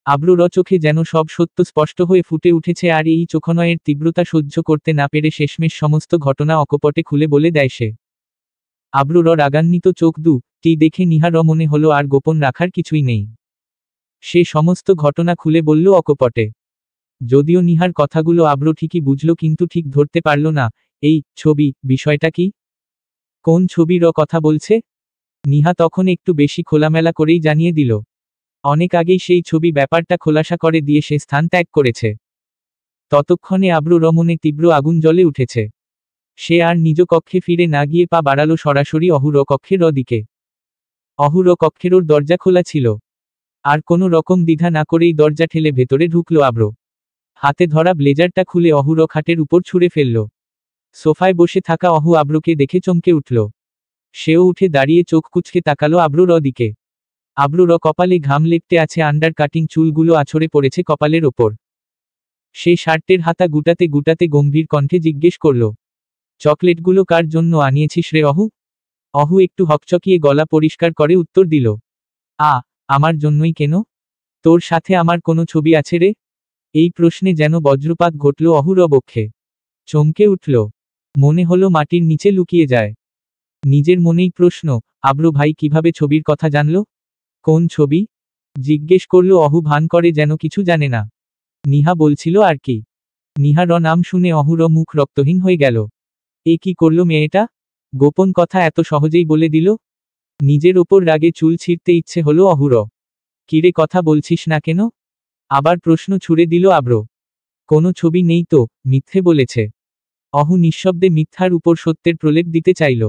আব্রুর চোখে যেন সব সত্য স্পষ্ট হয়ে ফুটে উঠেছে, আর এই চোখনয়ের তীব্রতা সহ্য করতে না পেরে শেষমেশ সমস্ত ঘটনা অকপটে খুলে বলে দেয় সে। আব্রুর রাগান্বিত চোখ টি দেখে নিহার মনে হলো আর গোপন রাখার কিছুই নেই। সে সমস্ত ঘটনা খুলে বলল অকপটে। যদিও নিহার কথাগুলো আব্রু ঠিকই বুঝল, কিন্তু ঠিক ধরতে পারল না। এই ছবি, বিষয়টা কি? কোন ছবির কথা বলছে? নিহা তখন একটু বেশি খোলামেলা করেই জানিয়ে দিল। অনেক আগেই সেই ছবি ব্যাপারটা খোলাসা করে দিয়ে সে স্থান ত্যাগ করেছে। ততক্ষণে আব্রু রমনে তীব্র আগুন জ্বলে উঠেছে। সে আর নিজ কক্ষে ফিরে না গিয়ে পা বাড়ালো সরাসরি অহুর কক্ষের দিকে। অহুর কক্ষের দরজা খোলা ছিল। আর কোনো রকম দ্বিধা না করেই দরজা ঠেলে ভেতরে ঢুকলো আব্রু। হাতে ধরা ব্লেজারটা খুলে অহুর খাটের উপর ছুঁড়ে ফেলল। সোফায় বসে থাকা অহু আব্রুকে দেখে চমকে উঠল। সেও উঠে দাঁড়িয়ে চোখ কুঁচকে তাকালো আব্রুর দিকে। আব্রুর কপালে ঘাম লেপ্টে আছে, আন্ডার কাটিং চুলগুলো আছড়ে পড়েছে কপালের ওপর। সে শার্টের হাতা গুটাতে গুটাতে গম্ভীর কণ্ঠে জিজ্ঞেস করল, চকলেটগুলো কার জন্য আনিয়েছিস রে অহু? অহু একটু হকচকিয়ে গলা পরিষ্কার করে উত্তর দিল, আমার জন্যই কেন? তোর সাথে আমার কোনো ছবি আছে রে? এই প্রশ্নে যেন বজ্রপাত ঘটল অহুর বক্ষে। চমকে উঠল। মনে হলো মাটির নিচে লুকিয়ে যায়। নিজের মনেই প্রশ্ন, আব্রু ভাই কিভাবে ছবির কথা জানল? কোন ছবি? জিজ্ঞেস করল অহু ভান করে যেন কিছু জানে না। নিহা বলছিল আর কি। নিহার নাম শুনে অহুর মুখ রক্তহীন হয়ে গেল। এ কি করল মেয়েটা? গোপন কথা এত সহজেই বলে দিল। নিজের ওপর রাগে চুল ছিঁড়তে ইচ্ছে হলো অহুর। কিরে কথা বলছিস না কেন? আবার প্রশ্ন ছুড়ে দিল আব্রু। কোনো ছবি নেই তো, মিথ্যে বলেছে। অহু নিঃশব্দে মিথ্যার উপর সত্যের প্রলেপ দিতে চাইল।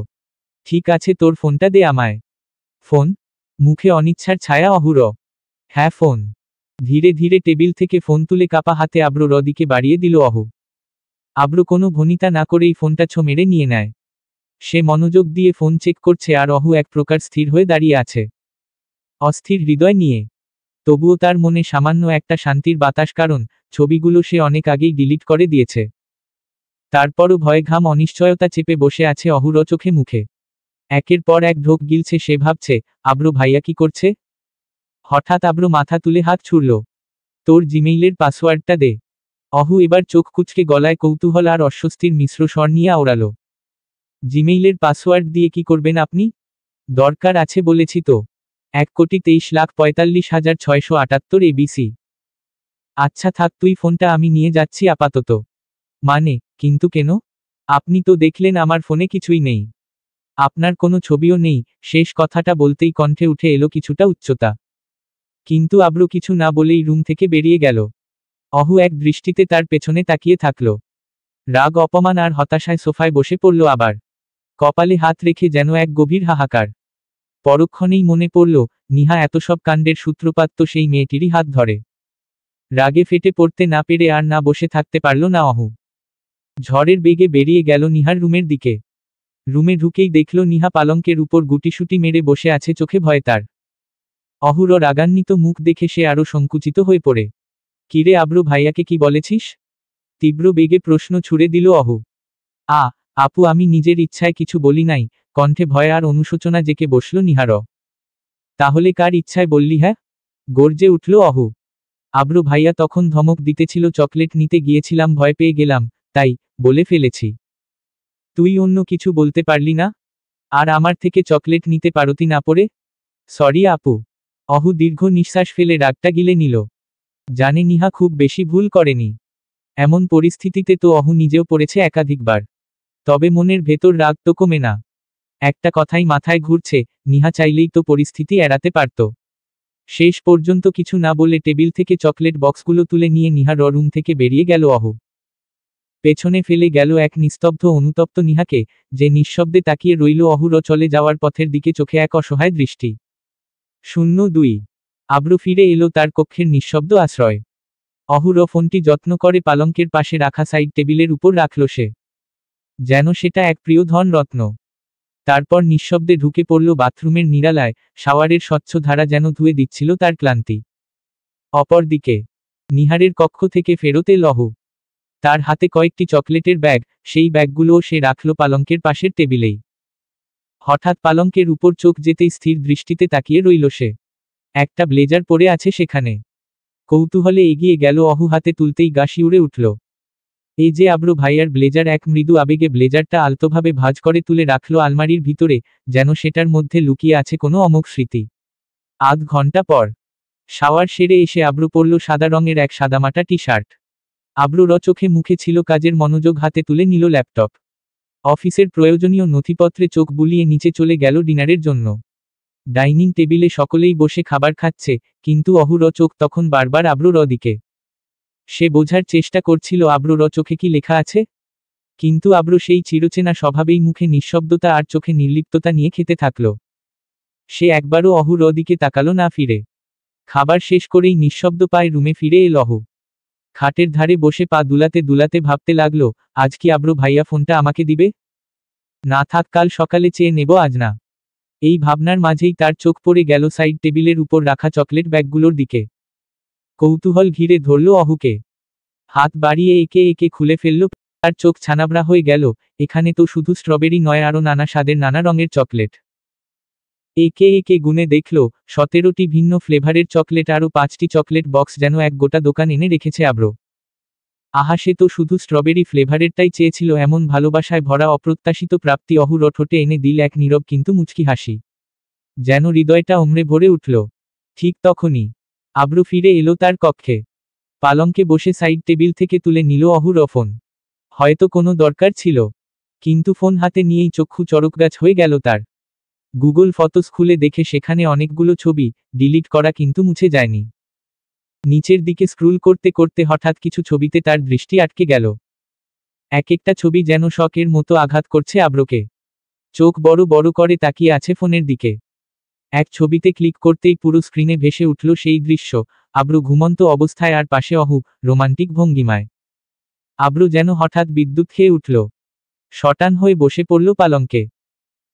ঠিক আছে, তোর ফোনটা দে আমায়। ফোন? মুখে অনিচ্ছার ছায়া অহুর। হ্যাঁ ফোন। ধীরে ধীরে টেবিল থেকে ফোন তুলে কাপা হাতে আব্রুর দিকে বাড়িয়ে দিল অহু। আব্রু কোনো ভনিতা না করেই ফোনটা ছো মেরে নিয়ে নেয়। সে মনোযোগ দিয়ে ফোন চেক করছে আর অহু এক প্রকার স্থির হয়ে দাঁড়িয়ে আছে, অস্থির হৃদয় নিয়ে। তবুও তার মনে সামান্য একটা শান্তির বাতাস, কারণ ছবিগুলো সে অনেক আগেই ডিলিট করে দিয়েছে। তারপরও ভয় ঘাম অনিশ্চয়তা চেপে বসে আছে অহুর চোখে মুখে। একের পর এক ঢোক গিলছে সে, ভাবছে আব্রু ভাইয়া কি করছে। হঠাৎ আব্রু মাথা তুলে হাত ছুড়ল। তোর জিমেইলের পাসওয়ার্ডটা দে। অহু এবার চোখ কুঁচকে গলায় কৌতূহল আর অস্বস্তির মিশ্র স্বর নিয়ে আওড়াল। জিমেইলের পাসওয়ার্ড দিয়ে কি করবেন আপনি? দরকার আছে বলেছি তো। 1,23,45,678 ABC। আচ্ছা থাক, তুই ফোনটা আমি নিয়ে যাচ্ছি আপাতত। মানে, কিন্তু কেন? আপনি তো দেখলেন আমার ফোনে কিছুই নেই। আপনার কোনো ছবিও নেই। শেষ কথাটা বলতেই কণ্ঠে উঠে এলো কিছুটা উচ্চতা। কিন্তু আব্রু কিছু না বলেই রুম থেকে বেরিয়ে গেল। অহু এক দৃষ্টিতে তার পেছনে তাকিয়ে থাকল। রাগ, অপমান আর হতাশায় সোফায় বসে পড়ল আবার। কপালে হাত রেখে যেন এক গভীর হাহাকার। পরক্ষণেই মনে পড়ল, নিহা এত সব কাণ্ডের সূত্রপাত তো সেই মেয়েটিরই হাত ধরে। রাগে ফেটে পড়তে না পেরে আর না বসে থাকতে পারল না অহু। ঝড়ের বেগে বেরিয়ে গেল নিহার রুমের দিকে। রুমে ঢুকেই দেখল নিহা পালঙ্কের উপর গুটিসুটি মেরে বসে আছে, চোখে ভয় তার। অহুর রাগান্বিত মুখ দেখে সে আরো সংকুচিত হয়ে পড়ে। কিরে আব্রু ভাইয়াকে কি বলেছিস? তীব্র বেগে প্রশ্ন ছুড়ে দিল অহু। আপু, আমি নিজের ইচ্ছায় কিছু বলি নাই। কণ্ঠে ভয় আর অনুশোচনা জেকে বসল নিহার। তাহলে কার ইচ্ছায় বললি? হ্যাঁ, গর্জে উঠল অহু। আব্রু ভাইয়া তখন ধমক দিতেছিল, চকলেট নিতে গিয়েছিলাম, ভয় পেয়ে গেলাম, তাই বলে ফেলেছি। তুই অন্য কিছু বলতে পারলি না? আর আমার থেকে চকলেট নিতে পারতি না পড়ে? সরি আপু। অহু দীর্ঘ নিঃশ্বাস ফেলে রাগটা গিলে নিল। জানে নিহা খুব বেশি ভুল করেনি। এমন পরিস্থিতিতে তো অহু নিজেও পড়েছে একাধিকবার। তবে মনের ভেতর রাগ তো কমে না। একটা কথাই মাথায় ঘুরছে, নিহা চাইলেই তো পরিস্থিতি এড়াতে পারত। শেষ পর্যন্ত কিছু না বলে টেবিল থেকে চকলেট বক্সগুলো তুলে নিয়ে নিহার রুম থেকে বেরিয়ে গেল অহু। পেছনে ফেলে গেল এক নিস্তব্ধ অনুতপ্ত নিহাকে, যে নিঃশব্দে তাকিয়ে রইল অহুর চলে যাওয়ার পথের দিকে, চোখে এক অসহায় দৃষ্টি। 02 আব্রু ফিরে এলো তার কক্ষের নিঃশব্দ আশ্রয়। অহুর ফোনটি যত্ন করে পালঙ্কের পাশে রাখা সাইড টেবিলের উপর রাখল সে, যেন সেটা এক প্রিয় ধন রত্ন। তারপর নিঃশব্দে ঢুকে পড়ল বাথরুমের নিরালায়। শাওয়ারের স্বচ্ছ ধারা যেন ধুয়ে দিচ্ছিল তার ক্লান্তি। অপরদিকে নিহারের কক্ষ থেকে ফেরত এল অহু। তার হাতে কয়েকটি চকলেটের ব্যাগ, সেই ব্যাগগুলোও সে রাখল পালঙ্কের পাশের টেবিলেই। হঠাৎ পালঙ্কের উপর চোখ যেতেই স্থির দৃষ্টিতে তাকিয়ে রইল সে। একটা ব্লেজার পরে আছে সেখানে। কৌতূহলে এগিয়ে গেল অহু, হাতে তুলতেই গা শিউরে উঠল। এই যে আব্রু ভাইয়ার ব্লেজার। এক মৃদু আবেগে ব্লেজারটা আলতোভাবে ভাঁজ করে তুলে রাখল আলমারির ভিতরে, যেন সেটার মধ্যে লুকিয়ে আছে কোনো অমোঘ স্মৃতি। আধ ঘন্টা পর শাওয়ার সেরে এসে আব্রু পরল সাদা রঙের এক সাদামাটা টি শার্ট। আব্রুর চোখে মুখে ছিল কাজের মনোযোগ, হাতে তুলে নিল ল্যাপটপ। অফিসের প্রয়োজনীয় নথিপত্রে চোখ বুলিয়ে নিচে চলে গেল ডিনারের জন্য। ডাইনিং টেবিলে সকলেই বসে খাবার খাচ্ছে, কিন্তু অহুর চোখ তখন বারবার আব্রুর দিকে। সে বোঝার চেষ্টা করছিল আব্রুর চোখে কি লেখা আছে। কিন্তু আব্রু সেই চিরচেনা স্বভাবেই মুখে নিঃশব্দতা আর চোখে নির্লিপ্ততা নিয়ে খেতে থাকল। সে একবারও অহুর দিকে তাকালো না ফিরে। খাবার শেষ করেই নিঃশব্দ পায়ে রুমে ফিরে এল অহু। খাটের ধারে বসে পা দুলাতে দুলাতে ভাবতে লাগল, আজ কি আব্রু ভাইয়া ফোনটা আমাকে দিবে? না থাক, কাল সকালে চেয়ে নেব, আজ না। এই ভাবনার মাঝেই তার চোখ পড়ে গেল সাইড টেবিলের উপর রাখা চকলেট ব্যাগগুলোর দিকে। কৌতূহল ঘিরে ধরল অহুকে। হাত বাড়িয়ে একে একে খুলে ফেলল। তার চোখ ছানাবড়া হয়ে গেল। এখানে তো শুধু স্ট্রবেরি নয়, আরও নানা স্বাদের নানা রঙের চকলেট। একে একে গুনে দেখল 17টি ভিন্ন ফ্লেভারের চকলেট, আরও 5টি চকলেট বক্স, যেন এক গোটা দোকান এনে রেখেছে আব্রু। আহা, সে তো শুধু স্ট্রবেরি ফ্লেভারেরটাই চেয়েছিল। এমন ভালোবাসায় ভরা অপ্রত্যাশিত প্রাপ্তি অহুর ঠোঁটে এনে দিল এক নীরব কিন্তু মুচকি হাসি, যেন হৃদয়টা ওমড়ে ভরে উঠল। ঠিক তখনই আব্রু ফিরে এলো তার কক্ষে। পালঙ্কে বসে সাইড টেবিল থেকে তুলে নিল অহুর ফোন। হয়তো কোনো দরকার ছিল, কিন্তু ফোন হাতে নিয়েই চক্ষু চড়কগাছ হয়ে গেল তার। গুগল ফটোস খুলে দেখে সেখানে অনেকগুলো ছবি, ডিলিট করা কিন্তু মুছে যায়নি। নিচের দিকে স্ক্রুল করতে করতে হঠাৎ কিছু ছবিতে তার দৃষ্টি আটকে গেল। এক একটা ছবি যেন শকের মতো আঘাত করছে আব্রুকে। চোখ বড় বড় করে তাকিয়ে আছে ফোনের দিকে। এক ছবিতে ক্লিক করতেই পুরো স্ক্রিনে ভেসে উঠল সেই দৃশ্য, আব্রু ঘুমন্ত অবস্থায় আর পাশে অহু, রোমান্টিক ভঙ্গিমায়। আব্রু যেন হঠাৎ বিদ্যুৎ খেয়ে উঠল। শটান হয়ে বসে পড়ল পালঙ্কে।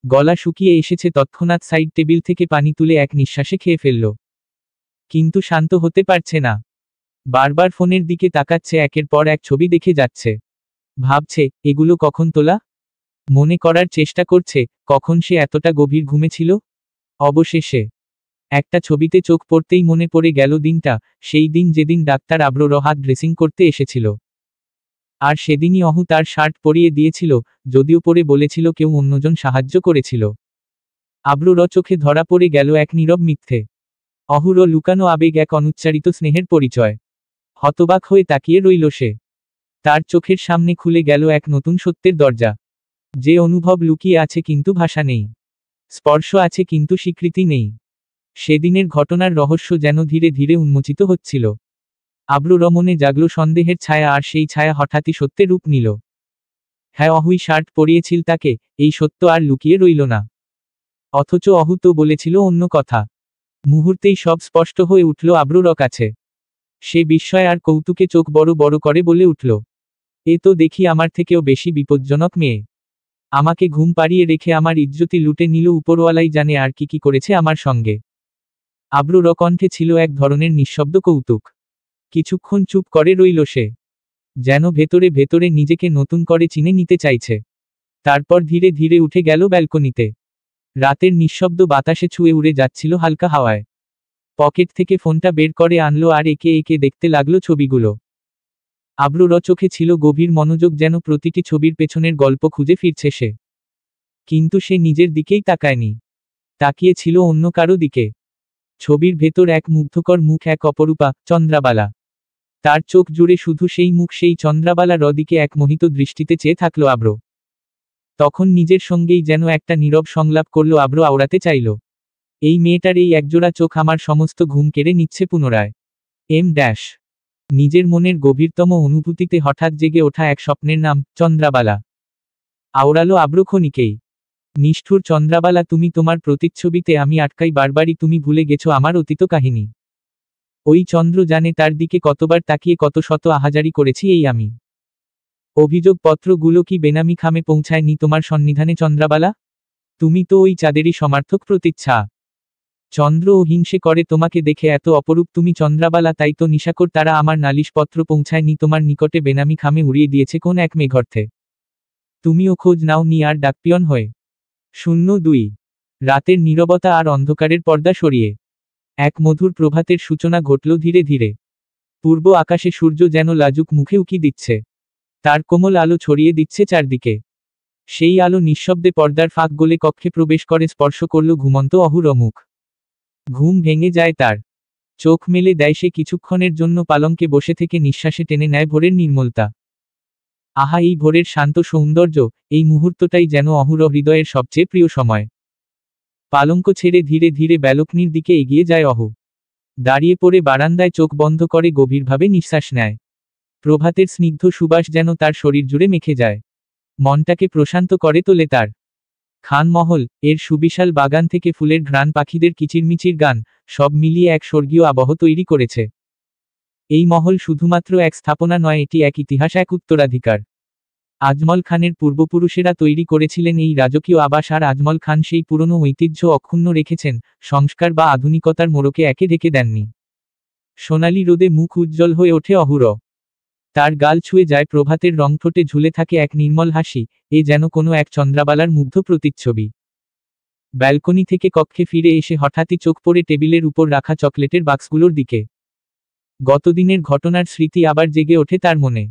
গলা শুকিয়ে এসেছে, তৎক্ষণাৎ সাইড টেবিল থেকে পানি তুলে এক নিঃশ্বাসে খেয়ে ফেলল। কিন্তু শান্ত হতে পারছে না। বারবার ফোনের দিকে তাকাচ্ছে, একের পর এক ছবি দেখে যাচ্ছে। ভাবছে, এগুলো কখন তোলা? মনে করার চেষ্টা করছে, কখন সে এতটা গভীর ঘুমেছিল। অবশেষে একটা ছবিতে চোখ পড়তেই মনে পড়ে গেল দিনটা, সেই দিন যেদিন ডাক্তার আব্রোর হাত ড্রেসিং করতে এসেছিল। আর সেদিনই অহু তার শার্ট পরিয়ে দিয়েছিল, যদিও পরে বলেছিল কেউ অন্যজন সাহায্য করেছিল। আব্রুর চোখে ধরা পড়ে গেল এক নীরব মিথ্যে। অহুর লুকানো আবেগ, এক অনুচ্চারিত স্নেহের পরিচয়। হতবাক হয়ে তাকিয়ে রইল সে। তার চোখের সামনে খুলে গেল এক নতুন সত্যের দরজা। যে অনুভব লুকিয়ে আছে কিন্তু ভাষা নেই, স্পর্শ আছে কিন্তু স্বীকৃতি নেই। সেদিনের ঘটনার রহস্য যেন ধীরে ধীরে উন্মোচিত হচ্ছিল। আব্রুর মনে জাগল সন্দেহের ছায়া, আর সেই ছায়া হঠাৎই সত্যে রূপ নিল। হ্যাঁ, অহুই শার্ট পরিয়েছিল তাকে, এই সত্য আর লুকিয়ে রইল না। অথচ অহু তো বলেছিল অন্য কথা। মুহূর্তেই সব স্পষ্ট হয়ে উঠল আব্রুর কাছে। সে বিস্ময় আর কৌতুকে চোখ বড় বড় করে বলে উঠল, এ তো দেখি আমার থেকেও বেশি বিপজ্জনক মেয়ে। আমাকে ঘুম পাড়িয়ে রেখে আমার ইজ্জতি লুটে নিল, উপরওয়ালাই জানে আর কি কি করেছে আমার সঙ্গে। আব্রুর কণ্ঠে ছিল এক ধরনের নিঃশব্দ কৌতুক। কিছুক্ষণ চুপ করে রইল সে, যেন ভেতরে ভেতরে নিজেকে নতুন করে চিনে নিতে চাইছে। তারপর ধীরে ধীরে উঠে গেল ব্যালকনিতে। রাতের নিঃশব্দ বাতাসে ছুঁয়ে উড়ে যাচ্ছিল হালকা হাওয়ায়। পকেট থেকে ফোনটা বের করে আনলো আর একে একে দেখতে লাগলো ছবিগুলো। আব্রুর চোখে ছিল গভীর মনোযোগ, যেন প্রতিটি ছবির পেছনের গল্প খুঁজে ফিরছে সে। কিন্তু সে নিজের দিকেই তাকায়নি, তাকিয়েছিল অন্য কারো দিকে। ছবির ভেতর এক মুগ্ধকর মুখ, এক অপরূপা চন্দ্রাবালা। তার চোখ জুড়ে শুধু সেই মুখ, সেই চন্দ্রাবালার দিকে এক মোহিত দৃষ্টিতে চেয়ে থাকলো আব্র। তখন নিজের সঙ্গেই যেন একটা নীরব সংলাপ করলো আব্র, আওড়াতে চাইল, এই মেয়েটার এই একজোড়া চোখ আমার সমস্ত ঘুম কেড়ে নিচ্ছে পুনরায়। এম ড্যাশ নিজের মনের গভীরতম অনুভূতিতে হঠাৎ জেগে ওঠা এক স্বপ্নের নাম চন্দ্রাবালা। আওড়ালো আব্র ক্ষণিকেই। নিষ্ঠুর চন্দ্রাবালা, তুমি তোমার প্রতিচ্ছবিতে আমি আটকাই বারবারই, তুমি ভুলে গেছো আমার অতীত কাহিনী। ওই চন্দ্র জানে তার দিকে কতবার তাকিয়ে কত শত আহাজারি করেছি এই আমি। অভিযোগপত্রগুলো কি বেনামি খামে পৌঁছায়নি তোমার সন্নিধানে চন্দ্রাবালা? তুমি তো ওই চাঁদেরই সমার্থক প্রতিচ্ছা। চন্দ্র ও হিংসে করে তোমাকে দেখে, এত অপরূপ তুমি চন্দ্রাবালা, তাই তো নিশাকর তারা আমার নালিশপত্র পৌঁছায়নি তোমার নিকটে, বেনামি খামে উড়িয়ে দিয়েছে কোন এক মেঘর্থে। তুমিও খোঁজ নাও নি আর ডাকপিয়ন হয়ে। 02 রাতের নীরবতা আর অন্ধকারের পর্দা সরিয়ে এক মধুর প্রভাতের সূচনা ঘটল ধীরে ধীরে। পূর্ব আকাশে সূর্য যেন লাজুক মুখে উকি দিচ্ছে, তার কোমল আলো ছড়িয়ে দিচ্ছে চারদিকে। সেই আলো নিঃশব্দে পর্দার ফাঁক গলে কক্ষে প্রবেশ করে, স্পর্শ করল ঘুমন্ত অহুর মুখ। ঘুম ভেঙে যায় তার। চোখ মেলে দেয় সে, কিছুক্ষণের জন্য পালঙ্কে বসে থেকে নিঃশ্বাসে টেনে নেয় ভোরের নির্মলতা। আহা, এই ভোরের শান্ত সৌন্দর্য, এই মুহূর্তটাই যেন অহুর হৃদয়ের সবচেয়ে প্রিয় সময়। পালঙ্ক ছেড়ে ধীরে ধীরে ব্যালকনির দিকে এগিয়ে যায় অহু। দাঁড়িয়ে পড়ে বারান্দায় চোখ বন্ধ করে গভীরভাবে নিঃশ্বাস নেয়। প্রভাতের স্নিগ্ধ সুবাস যেন তার শরীর জুড়ে মেখে যায়, মনটাকে প্রশান্ত করে তোলে তার। খানমহল, এর সুবিশাল বাগান থেকে ফুলের ঘ্রাণ, পাখিদের কিচিরমিচির গান, সব মিলিয়ে এক স্বর্গীয় আবহ তৈরি করেছে। এই মহল শুধুমাত্র এক স্থাপনা নয়, এটি এক ইতিহাস, এক উত্তরাধিকার। আজমল খানের পূর্বপুরুষেরা তৈরি করেছিলেন এই রাজকীয় আবাস, আর আজমল খান সেই পুরনো ঐতিহ্য অক্ষুণ্ণ রেখেছেন, সংস্কার বা আধুনিকতার মোড়কে একে ঢেকে দেননি। সোনালি রোদে মুখ উজ্জ্বল হয়ে ওঠে অহুর। তার গাল ছুঁয়ে যায় প্রভাতের রং, ঠোঁটে ঝুলে থাকে এক নির্মল হাসি, এ যেন কোনো এক চন্দ্রাবালার মুগ্ধ প্রতিচ্ছবি। ব্যালকনি থেকে কক্ষে ফিরে এসে হঠাৎই চোখ পড়ে টেবিলের উপর রাখা চকলেটের বাক্সগুলোর দিকে। গতদিনের ঘটনার স্মৃতি আবার জেগে ওঠে তার মনে।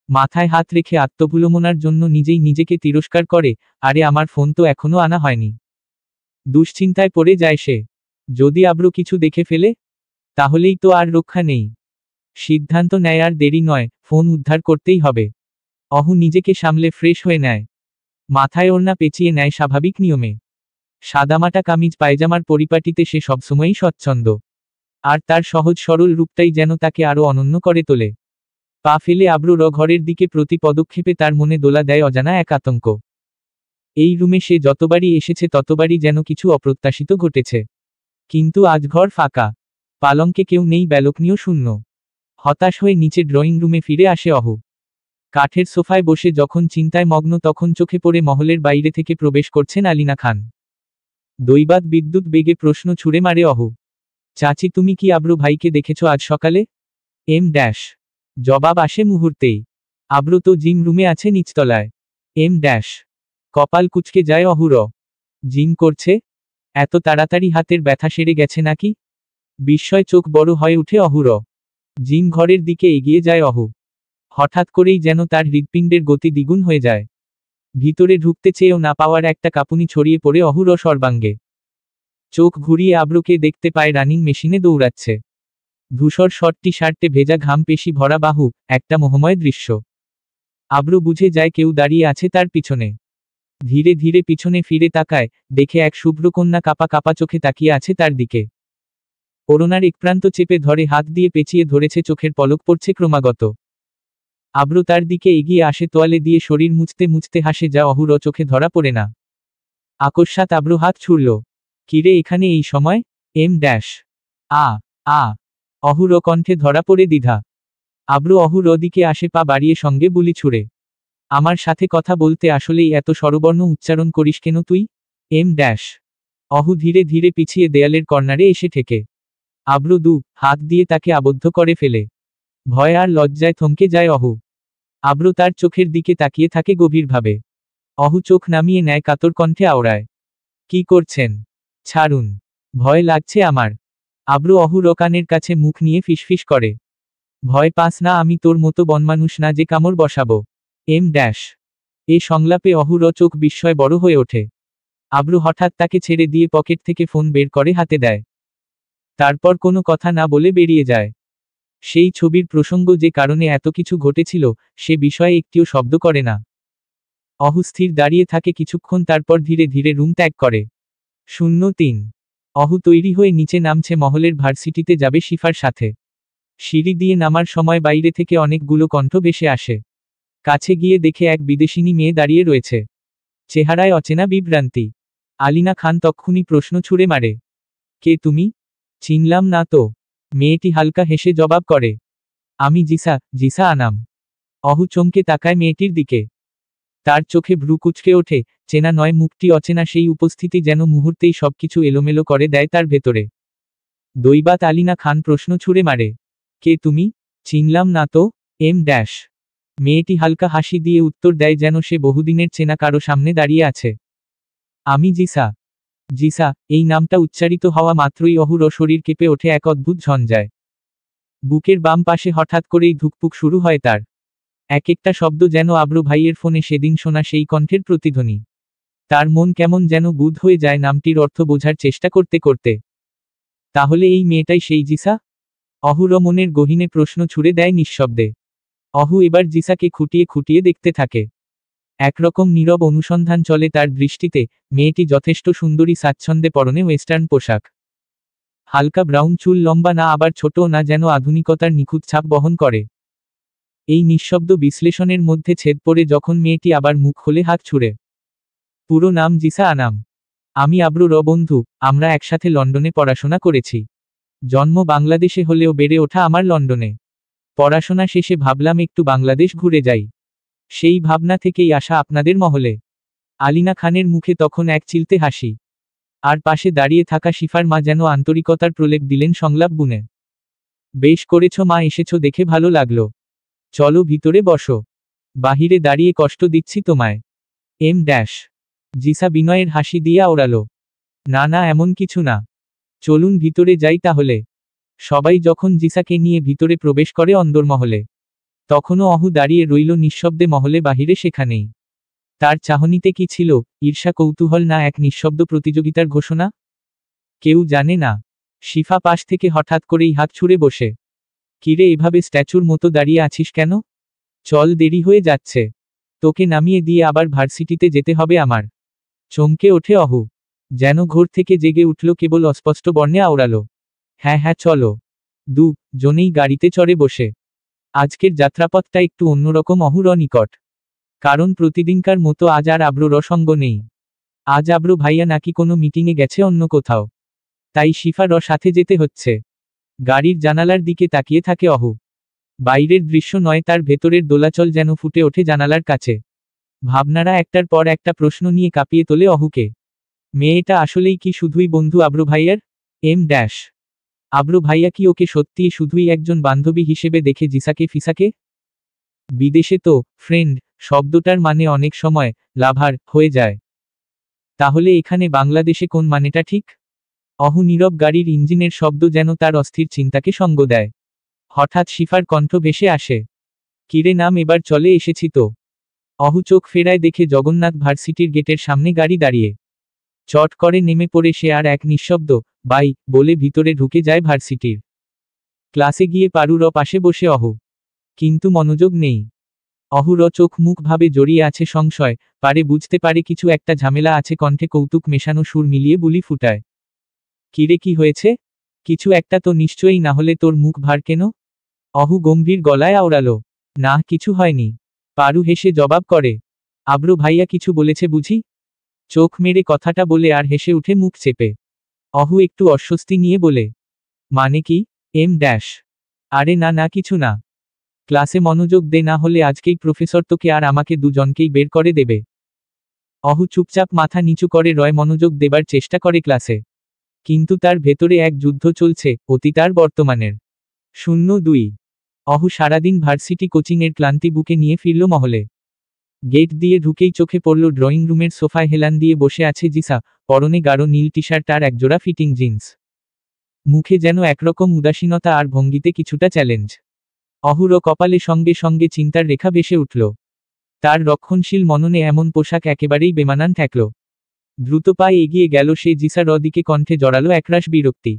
মাথায় হাত রেখে আত্মভুলমনার জন্য নিজেই নিজেকে তিরস্কার করে, আরে আমার ফোন তো এখনো আনা হয়নি। দুশ্চিন্তায় পড়ে যায় সে, যদি আব্র কিছু দেখে ফেলে, তাহলেই তো আর রক্ষা নেই। সিদ্ধান্ত নেয় আর দেরি নয়, ফোন উদ্ধার করতেই হবে। অহু নিজেকে সামলে ফ্রেশ হয়ে নেয়, মাথায় ওড়না পেঁচিয়ে নেয় স্বাভাবিক নিয়মে। সাদামাটা কামিজ পায়জামার পরিপাটিতে সে সবসময়ই স্বচ্ছন্দ, আর তার সহজ সরল রূপটাই যেন তাকে আরো অনন্য করে তোলে। পা ফেলে আব্রুর ঘরের দিকে প্রতি পদক্ষেপে তার মনে দোলা দেয় অজানা এক আতঙ্ক। এই রুমে সে যতবারই এসেছে ততবারই যেন কিছু অপ্রত্যাশিত ঘটেছে। কিন্তু আজ ঘর ফাঁকা। পালঙ্কে কেউ নেই, ব্যালকনিও শূন্য। হতাশ হয়ে নিচে ড্রয়িং রুমে ফিরে আসে অহু। কাঠের সোফায় বসে যখন চিন্তায় মগ্ন তখন চোখে পড়ে মহলের বাইরে থেকে প্রবেশ করছেন আলিনা খান। দৈবাৎ বিদ্যুৎ বেগে প্রশ্ন ছুড়ে মারে অহু। চাচি, তুমি কি আব্রু ভাইকে দেখেছ আজ সকালে? Em dash. জবাব আসে মুহূর্তেই। আব্রু তো জিম রুমে আছে নিচতলায়। Em dash. কপাল কুঁচকে যায় অহুর। জিম করছে? এত তাড়াতাড়ি হাতের ব্যথা সেরে গেছে নাকি? বিস্ময় চোখ বড় হয়ে উঠে অহুর। জিম ঘরের দিকে এগিয়ে যায় অহু। হঠাৎ করেই যেন তার হৃৎপিণ্ডের গতি দ্বিগুণ হয়ে যায়। ভিতরে ঢুকতে চেয়েও না পাওয়ার একটা কাঁপুনি ছড়িয়ে পড়ে অহুর সর্বাঙ্গে। চোখ ঘুরিয়ে আব্রুকে দেখতে পায় রানিং মেশিনে দৌড়াচ্ছে। ধূসর শর্ট টি শার্টে ভেজা ঘাম, পেশি ভরা বাহু, একটা মোহময় দৃশ্য। আব্রু বুঝে যায় কেউ দাঁড়িয়ে আছে তার পিছনে। ধীরে ধীরে পিছনে ফিরে তাকায়, দেখে এক শুভ্রকন্যা কাপা কাপা চোখে তাকিয়ে আছে তার দিকে। ওড়নার একপ্রান্ত চেপে ধরে হাত দিয়ে পেঁচিয়ে ধরেছে, চোখের পলক পড়ছে ক্রমাগত। আব্রু তার দিকে এগিয়ে আসে, তোয়ালে দিয়ে শরীর মুছতে মুছতে হাসে, যা অহুর চোখে ধরা পড়ে না। আকস্মাৎ আব্রু হাত ছুড়ল। কিরে, এখানে এই সময়? M dash. আ আ অহুর কণ্ঠে ধরা পড়ে দ্বিধা। আব্রু অহুর দিকে আসে, পা বাড়িয়ে সঙ্গে বুলি ছুড়ে। আমার সাথে কথা বলতে আসলেই এত স্বরবর্ণ উচ্চারণ করিস কেন তুই? M dash. অহু ধীরে ধীরে পিছিয়ে দেয়ালের কর্নারে এসে ঠেকে। আব্রু দু হাত দিয়ে তাকে আবদ্ধ করে ফেলে। ভয় আর লজ্জায় থমকে যায় অহু। আব্রু তার চোখের দিকে তাকিয়ে থাকে গভীরভাবে। অহু চোখ নামিয়ে নেয়, কাতর কণ্ঠে আওড়ায়। কি করছেন? ছাড়ুন। ভয় লাগছে আমার। আব্রু অহুর কানের কাছে মুখ নিয়ে ফিসফিস করে। ভয় পাস না, আমি তোর মতো বনমানুষ না যে কামড় বসাবো। M dash. এ সংলাপে অহুর চোখ বিস্ময় বড় হয়ে ওঠে। আব্রু হঠাৎ তাকে ছেড়ে দিয়ে পকেট থেকে ফোন বের করে হাতে দেয়। তারপর কোনো কথা না বলে বেরিয়ে যায়। সেই ছবির প্রসঙ্গ, যে কারণে এত কিছু ঘটেছিল, সে বিষয়ে একটিও শব্দ করে না। অহু স্থির দাঁড়িয়ে থাকে কিছুক্ষণ, তারপর ধীরে ধীরে রুম ত্যাগ করে। 03। অহু তৈরি হয়ে নিচে নামছে, মহলের ভার্সিটিতে যাবে শিফার সাথে। সিঁড়ি দিয়ে নামার সময় বাইরে থেকে অনেকগুলো কণ্ঠ ভেসে আসে। কাছে গিয়ে দেখে এক বিদেশিনী মেয়ে দাঁড়িয়ে রয়েছে। চেহারায় অচেনা বিভ্রান্তি। আলিনা খান তক্ষুনি প্রশ্ন ছুড়ে মারে, কে তুমি? চিনলাম না তো। মেয়েটি হালকা হেসে জবাব করে, আমি জিসা, জিসা আনাম। অহু চমকে তাকায় মেয়েটির দিকে। তার চোখে ভ্রু কুঁচকে ওঠে। চেনা নয়, মুখটি অচেনা, সেই উপস্থিতি যেন মুহূর্তেই সবকিছু এলোমেলো করে দেয় তার ভেতরে। দৈবাৎ আলিনা খান প্রশ্ন ছুড়ে মারে, কে তুমি? চিনলাম না তো। Em dash. মেয়েটি হালকা হাসি দিয়ে উত্তর দেয়, যেন সে বহুদিনের চেনা কারো সামনে দাঁড়িয়ে আছে। আমি জিসা। জিসা, এই নামটা উচ্চারিত হওয়া মাত্রই অহুর শরীর কেঁপে ওঠে, এক অদ্ভুত ঝঞ্ঝায়। বুকের বাম পাশে হঠাৎ করেই ধুকপুক শুরু হয় তার। এক একটা শব্দ যেন আব্রু ভাইয়ের ফোনে সেদিন শোনা সেই কণ্ঠের প্রতিধ্বনি। তার মন কেমন যেন বুঁদ হয়ে যায় নামটির অর্থ বোঝার চেষ্টা করতে করতে। তাহলে এই মেয়েটাই সেই জিসা? অহুর মনের গহীনে প্রশ্ন ছুড়ে দেয় নিঃশব্দে। অহু এবার জিসাকে খুঁটিয়ে খুঁটিয়ে দেখতে থাকে। একরকম নীরব অনুসন্ধান চলে তার দৃষ্টিতে। মেয়েটি যথেষ্ট সুন্দরী, স্বাচ্ছন্দ্যে পরনে ওয়েস্টার্ন পোশাক। হালকা ব্রাউন চুল, লম্বা না আবার ছোটও না, যেন আধুনিকতার নিখুঁত ছাপ বহন করে। এই নিঃশব্দ বিশ্লেষণের মধ্যে ছেদ পড়ে যখন মেয়েটি আবার মুখ খোলে হাত ছুড়ে। পুরো নাম জিসা আনাম। আমি আব্রুর বন্ধু, আমরা একসাথে লন্ডনে পড়াশোনা করেছি। জন্ম বাংলাদেশে হলেও বেড়ে ওঠা আমার লন্ডনে। পড়াশোনা শেষে ভাবলাম একটু বাংলাদেশ ঘুরে যাই। সেই ভাবনা থেকেই আসা আপনাদের মহলে। আলিনা খানের মুখে তখন এক চিলতে হাসি। আর পাশে দাঁড়িয়ে থাকা শিফার মা যেন আন্তরিকতার প্রলেপ দিলেন সংলাপ বুনে। বেশ করেছ মা, এসেছ দেখে ভালো লাগলো। চলো ভিতরে বসো। বাহিরে দাঁড়িয়ে কষ্ট দিচ্ছি তোমায়। M dash. জিসা বিনয়ের হাসি দিয়ে ওড়ালো। না না, এমন কিছু না। চলুন ভিতরে যাই তাহলে। সবাই যখন জিসাকে নিয়ে ভিতরে প্রবেশ করে অন্দরমহলে, তখনও অহু দাঁড়িয়ে রইল নিঃশব্দে মহলে বাহিরে। সেখানেই তার চাহনিতে কি ছিল? ঈর্ষা, কৌতূহল, না এক নিঃশব্দ প্রতিযোগিতার ঘোষণা? কেউ জানে না। শিফা পাশ থেকে হঠাৎ করেই হাত ছুড়ে বসে। কিরে, এভাবে স্ট্যাচুর মতো দাঁড়িয়ে আছিস কেন? চল, দেরি হয়ে যাচ্ছে। তোকে নামিয়ে দিয়ে আবার ভার্সিটিতে যেতে হবে আমার। চমকে ওঠে অহু। যেন ঘোর থেকে জেগে উঠল, কেবল অস্পষ্ট বর্ণে আওড়ালো, হ্যাঁ হ্যাঁ চলো। জনেই গাড়িতে চড়ে বসে। আজকের যাত্রাপথটা একটু অন্যরকম অহুর নিকট। কারণ প্রতিদিনকার মতো আজ আর আব্রোর সঙ্গ নেই। আজ আব্রো ভাইয়া নাকি কোনো মিটিংয়ে গেছে অন্য কোথাও, তাই শিফার সাথে যেতে হচ্ছে। গাড়ির জানালার দিকে তাকিয়ে থাকে অহু। বাইরের দৃশ্য নয়, তার ভেতরের দোলাচল যেন ফুটে ওঠে জানালার কাছে। ভাবনারা একটার পর একটা প্রশ্ন নিয়ে কাঁপিয়ে তোলে অহুকে। মেয়েটা আসলেই কি শুধুই বন্ধু আব্রো ভাইয়ার? এম ড্যাশ আব্রো ভাইয়া কি ওকে সত্যিই শুধুই একজন বান্ধবী হিসেবে দেখে জিসাকে ফিসাকে? বিদেশে তো ফ্রেন্ড শব্দটার মানে অনেক সময় লাভার হয়ে যায়। তাহলে এখানে বাংলাদেশে কোন মানেটা ঠিক? অহু নীরব, গাড়ির ইঞ্জিনের শব্দ যেন তার অস্থির চিন্তাকে সঙ্গ দেয়। হঠাৎ শিফার কণ্ঠ ভেসে আসে, কিরে নাম, এবার চলে এসেছি তো। অহু চোখ ফেরায়, দেখে জগন্নাথ ভার্সিটির গেটের সামনে গাড়ি দাঁড়িয়ে। চট করে নেমে পড়ে সে আর এক নিঃশব্দ বাই বলে ভিতরে ঢুকে যায় ভার্সিটির। ক্লাসে গিয়ে পারুর পাশে বসে অহু, কিন্তু মনোযোগ নেই। অহুর চোখ মুখ ভাবে জড়িয়ে আছে সংশয়, পারে বুঝতে পারে কিছু একটা ঝামেলা আছে, কণ্ঠে কৌতুক মেশানো সুর মিলিয়ে বুলি ফুটায়। কিরে কি হয়েছে? কিছু একটা তো নিশ্চয়ই, না হলে তোর মুখ ভার কেন? অহু গম্ভীর গলায় আওড়ালো, না কিছু হয়নি। পারু হেসে জবাব করে, আব্রো ভাইয়া কিছু বলেছে বুঝি? চোখ মেরে কথাটা বলে আর হেসে উঠে মুখ চেপে। অহু একটু অস্বস্তি নিয়ে বলে, মানে কি? এম ড্যাশ আরে না না কিছু না। ক্লাসে মনোযোগ দে, না হলে আজকেই প্রফেসর তোকে আর আমাকে দুজনকেই বের করে দেবে। অহু চুপচাপ মাথা নিচু করে রয়, মনোযোগ দেবার চেষ্টা করে ক্লাসে। কিন্তু তার ভেতরে এক যুদ্ধ চলছে, অতীত আর বর্তমানের। 02 অহু সারাদিন ভার্সিটি কোচিংয়ের ক্লান্তি বুকে নিয়ে ফিরল মহলে। গেট দিয়ে ঢুকেই চোখে পড়ল ড্রয়িং রুমের সোফায় হেলান দিয়ে বসে আছে জিসা, পরনে গাঢ় নীল টি শার্ট আর একজোড়া ফিটিং জিন্স। মুখে যেন একরকম উদাসীনতা আর ভঙ্গিতে কিছুটা চ্যালেঞ্জ। অহুর কপালে সঙ্গে সঙ্গে চিন্তার রেখা ভেসে উঠল। তার রক্ষণশীল মননে এমন পোশাক একেবারেই বেমানান ঠেকল। দ্রুত পায়ে এগিয়ে গেল সে, জিসার দিকে, কণ্ঠে জড়ালো একরাশ বিরক্তি,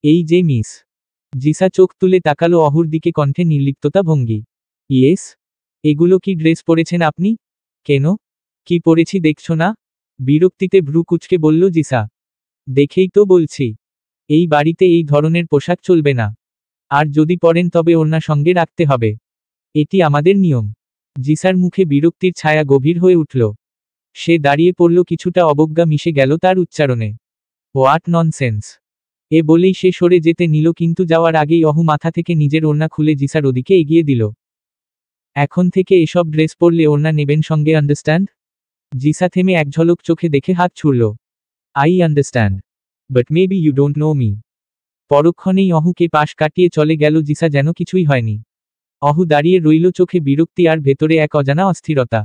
এই যে মিস। জিসা চোখ তুলে তাকালো অহুর দিকে, কণ্ঠে নির্লিপ্ততা ভঙ্গি, ইয়েস। এগুলো কি ড্রেস পরেছেন আপনি? কেন? কি পরেছি দেখছো না? বিরক্তিতে ভ্রু কুঁচকে বলল জিসা। দেখেই তো বলছি, এই বাড়িতে এই ধরনের পোশাক চলবে না। আর যদি পরেন তবে ওড়না সঙ্গে রাখতে হবে, এটি আমাদের নিয়ম। জিসার মুখে বিরক্তির ছায়া গভীর হয়ে উঠল। সে দাঁড়িয়ে পড়ল, কিছুটা অবজ্ঞা মিশে গেল তার উচ্চারণে। What nonsense! এ বলেই সে সরে যেতে নিল, কিন্তু যাওয়ার আগেই অহু মাথা থেকে নিজের ওড়না খুলে জিসার ওদিকে এগিয়ে দিল। এখন থেকে এসব ড্রেস পরলে ওড়না নেবেন সঙ্গে, আন্ডারস্ট্যান্ড? জিসা থেমে এক ঝলক চোখে দেখে হাত ছুড়ল, I understand, but maybe you don't know me. পরক্ষণেই অহুকে পাশ কাটিয়ে চলে গেল জিসা, যেন কিছুই হয়নি। অহু দাঁড়িয়ে রইল, চোখে বিরক্তি আর ভেতরে এক অজানা অস্থিরতা।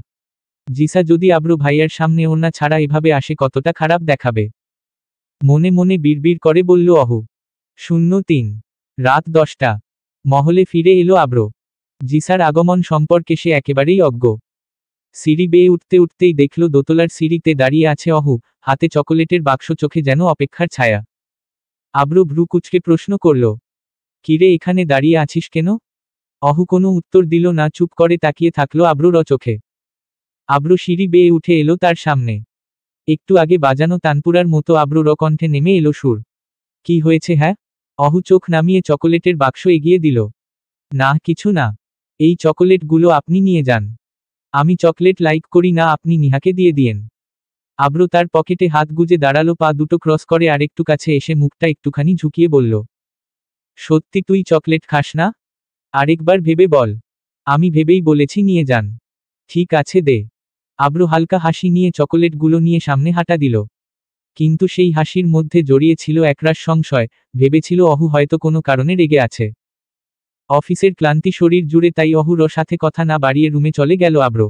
জিসা যদি আব্রো ভাইয়ার সামনে ওড়না ছাড়া এভাবে আসে, কতটা খারাপ দেখাবে। মনে মনে বিড়বিড় করে বলল অহু। 03 রাত 10টা মহলে ফিরে এলো আব্রো। জিসার আগমন সম্পর্কে সে একেবারেই অজ্ঞ। সিঁড়ি বেয়ে উঠতে উঠতেই দেখল দোতলার সিঁড়িতে দাঁড়িয়ে আছে অহু, হাতে চকোলেটের বাক্স, চোখে যেন অপেক্ষার ছায়া। আব্রো ভ্রু কুঁচকে প্রশ্ন করল, কিরে এখানে দাঁড়িয়ে আছিস কেন? অহু কোনো উত্তর দিল না, চুপ করে তাকিয়ে থাকলো আব্রোর চোখে। আব্রো সিঁড়ি বেয়ে উঠে এলো তার সামনে। একটু আগে বাজানো তানপুরার মতো আব্রোর কণ্ঠে নেমে এলো সুর, কি হয়েছে হ্যাঁ? অহু চোখ নামিয়ে চকোলেটের বাক্স এগিয়ে দিল, না কিছু না, এই চকোলেটগুলো আপনি নিয়ে যান। আমি চকলেট লাইক করি না, আপনি নিহাকে দিয়ে দিয়েন। আব্রো তার পকেটে হাত গুজে দাঁড়ালো, পা দুটো ক্রস করে আরেকটু কাছে এসে মুখটা একটুখানি ঝুঁকিয়ে বলল, সত্যি তুই চকলেট খাস না? আরেকবার ভেবে বল। আমি ভেবেই বলেছি নিয়ে যান। ঠিক আছে দে। আব্রো হালকা হাসি নিয়ে চকোলেটগুলো নিয়ে সামনে হাঁটা দিল। কিন্তু সেই হাসির মধ্যে জড়িয়ে ছিল একরাশ সংশয়, ভেবেছিল অহু হয়তো কোনো কারণে রেগে আছে। অফিসের ক্লান্তি শরীর জুড়ে, তাই অহুর সাথে কথা না বাড়িয়ে রুমে চলে গেল আব্রো।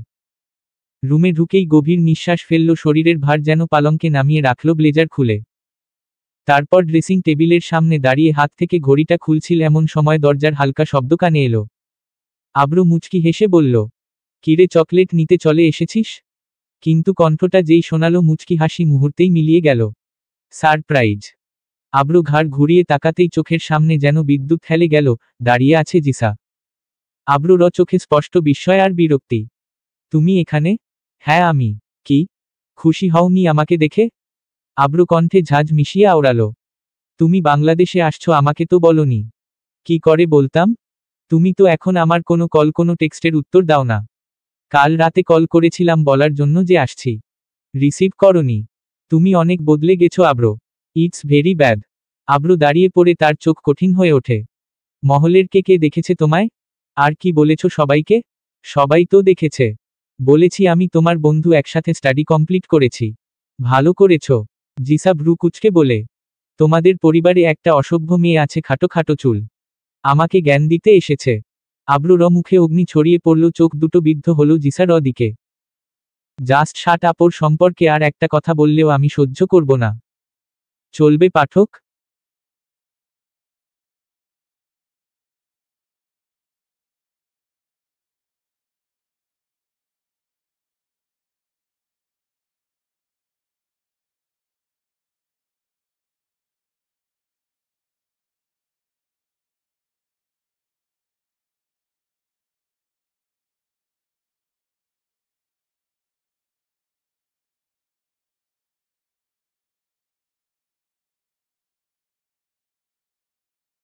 রুমে ঢুকেই গভীর নিঃশ্বাস ফেলল, শরীরের ভার যেন পালঙ্কে নামিয়ে রাখল ব্লেজার খুলে। তারপর ড্রেসিং টেবিলের সামনে দাঁড়িয়ে হাত থেকে ঘড়িটা খুলছিল, এমন সময় দরজার হালকা শব্দ কানে এলো। আব্রো মুচকি হেসে বলল, কিরে চকলেট নিতে চলে এসেছিস? কিন্তু কণ্ঠটা যেই শোনালো, মুচকি হাসি মুহূর্তেই মিলিয়ে গেল। সারপ্রাইজ! আব্রো ঘাড় ঘুরিয়ে তাকাতেই চোখের সামনে যেন বিদ্যুৎ খেলে গেল, দাঁড়িয়ে আছে জিসা। আব্রোর চোখে স্পষ্ট বিস্ময় আর বিরক্তি। তুমি এখানে? হ্যাঁ আমি। কি, খুশি হওনি আমাকে দেখে? আব্রো কণ্ঠে ঝাঁঝ মিশিয়ে আওড়ালো, তুমি বাংলাদেশে আসছো আমাকে তো বলনি। কি করে বলতাম? তুমি তো এখন আমার কোনো কল, কোনো টেক্সটের উত্তর দাও না। কাল রাতে কল করেছিলাম বলার জন্য যে আসছি। রিসিভ করনি। তুমি অনেক বদলে গেছো Abro. It's very bad. Abro দাঁড়িয়ে পড়ে তার চোখ কঠিন হয়ে ওঠে। মহলের কে কে দেখেছে তোমায়? আর কি বলেছ সবাইকে? সবাই তো দেখেছে। বলেছি আমি তোমার বন্ধু, একসাথে স্টাডি কমপ্লিট করেছি। ভালো করেছ। জিসা ভ্রু কুচকে বলে। তোমাদের পরিবারে একটা অসভ্য মেয়ে আছে, খাটো খাটো চুল। আমাকে জ্ঞান দিতে এসেছে। আব্রুর মুখে অগ্নি ছড়িয়ে পড়ল, চোখ দুটো বিদ্ধ হলো জিসার দিকে। জাস্ট শাট আপ, ওর সম্পর্কে আর একটা কথা বললেও আমি সহ্য করব না। চলবে পাঠক?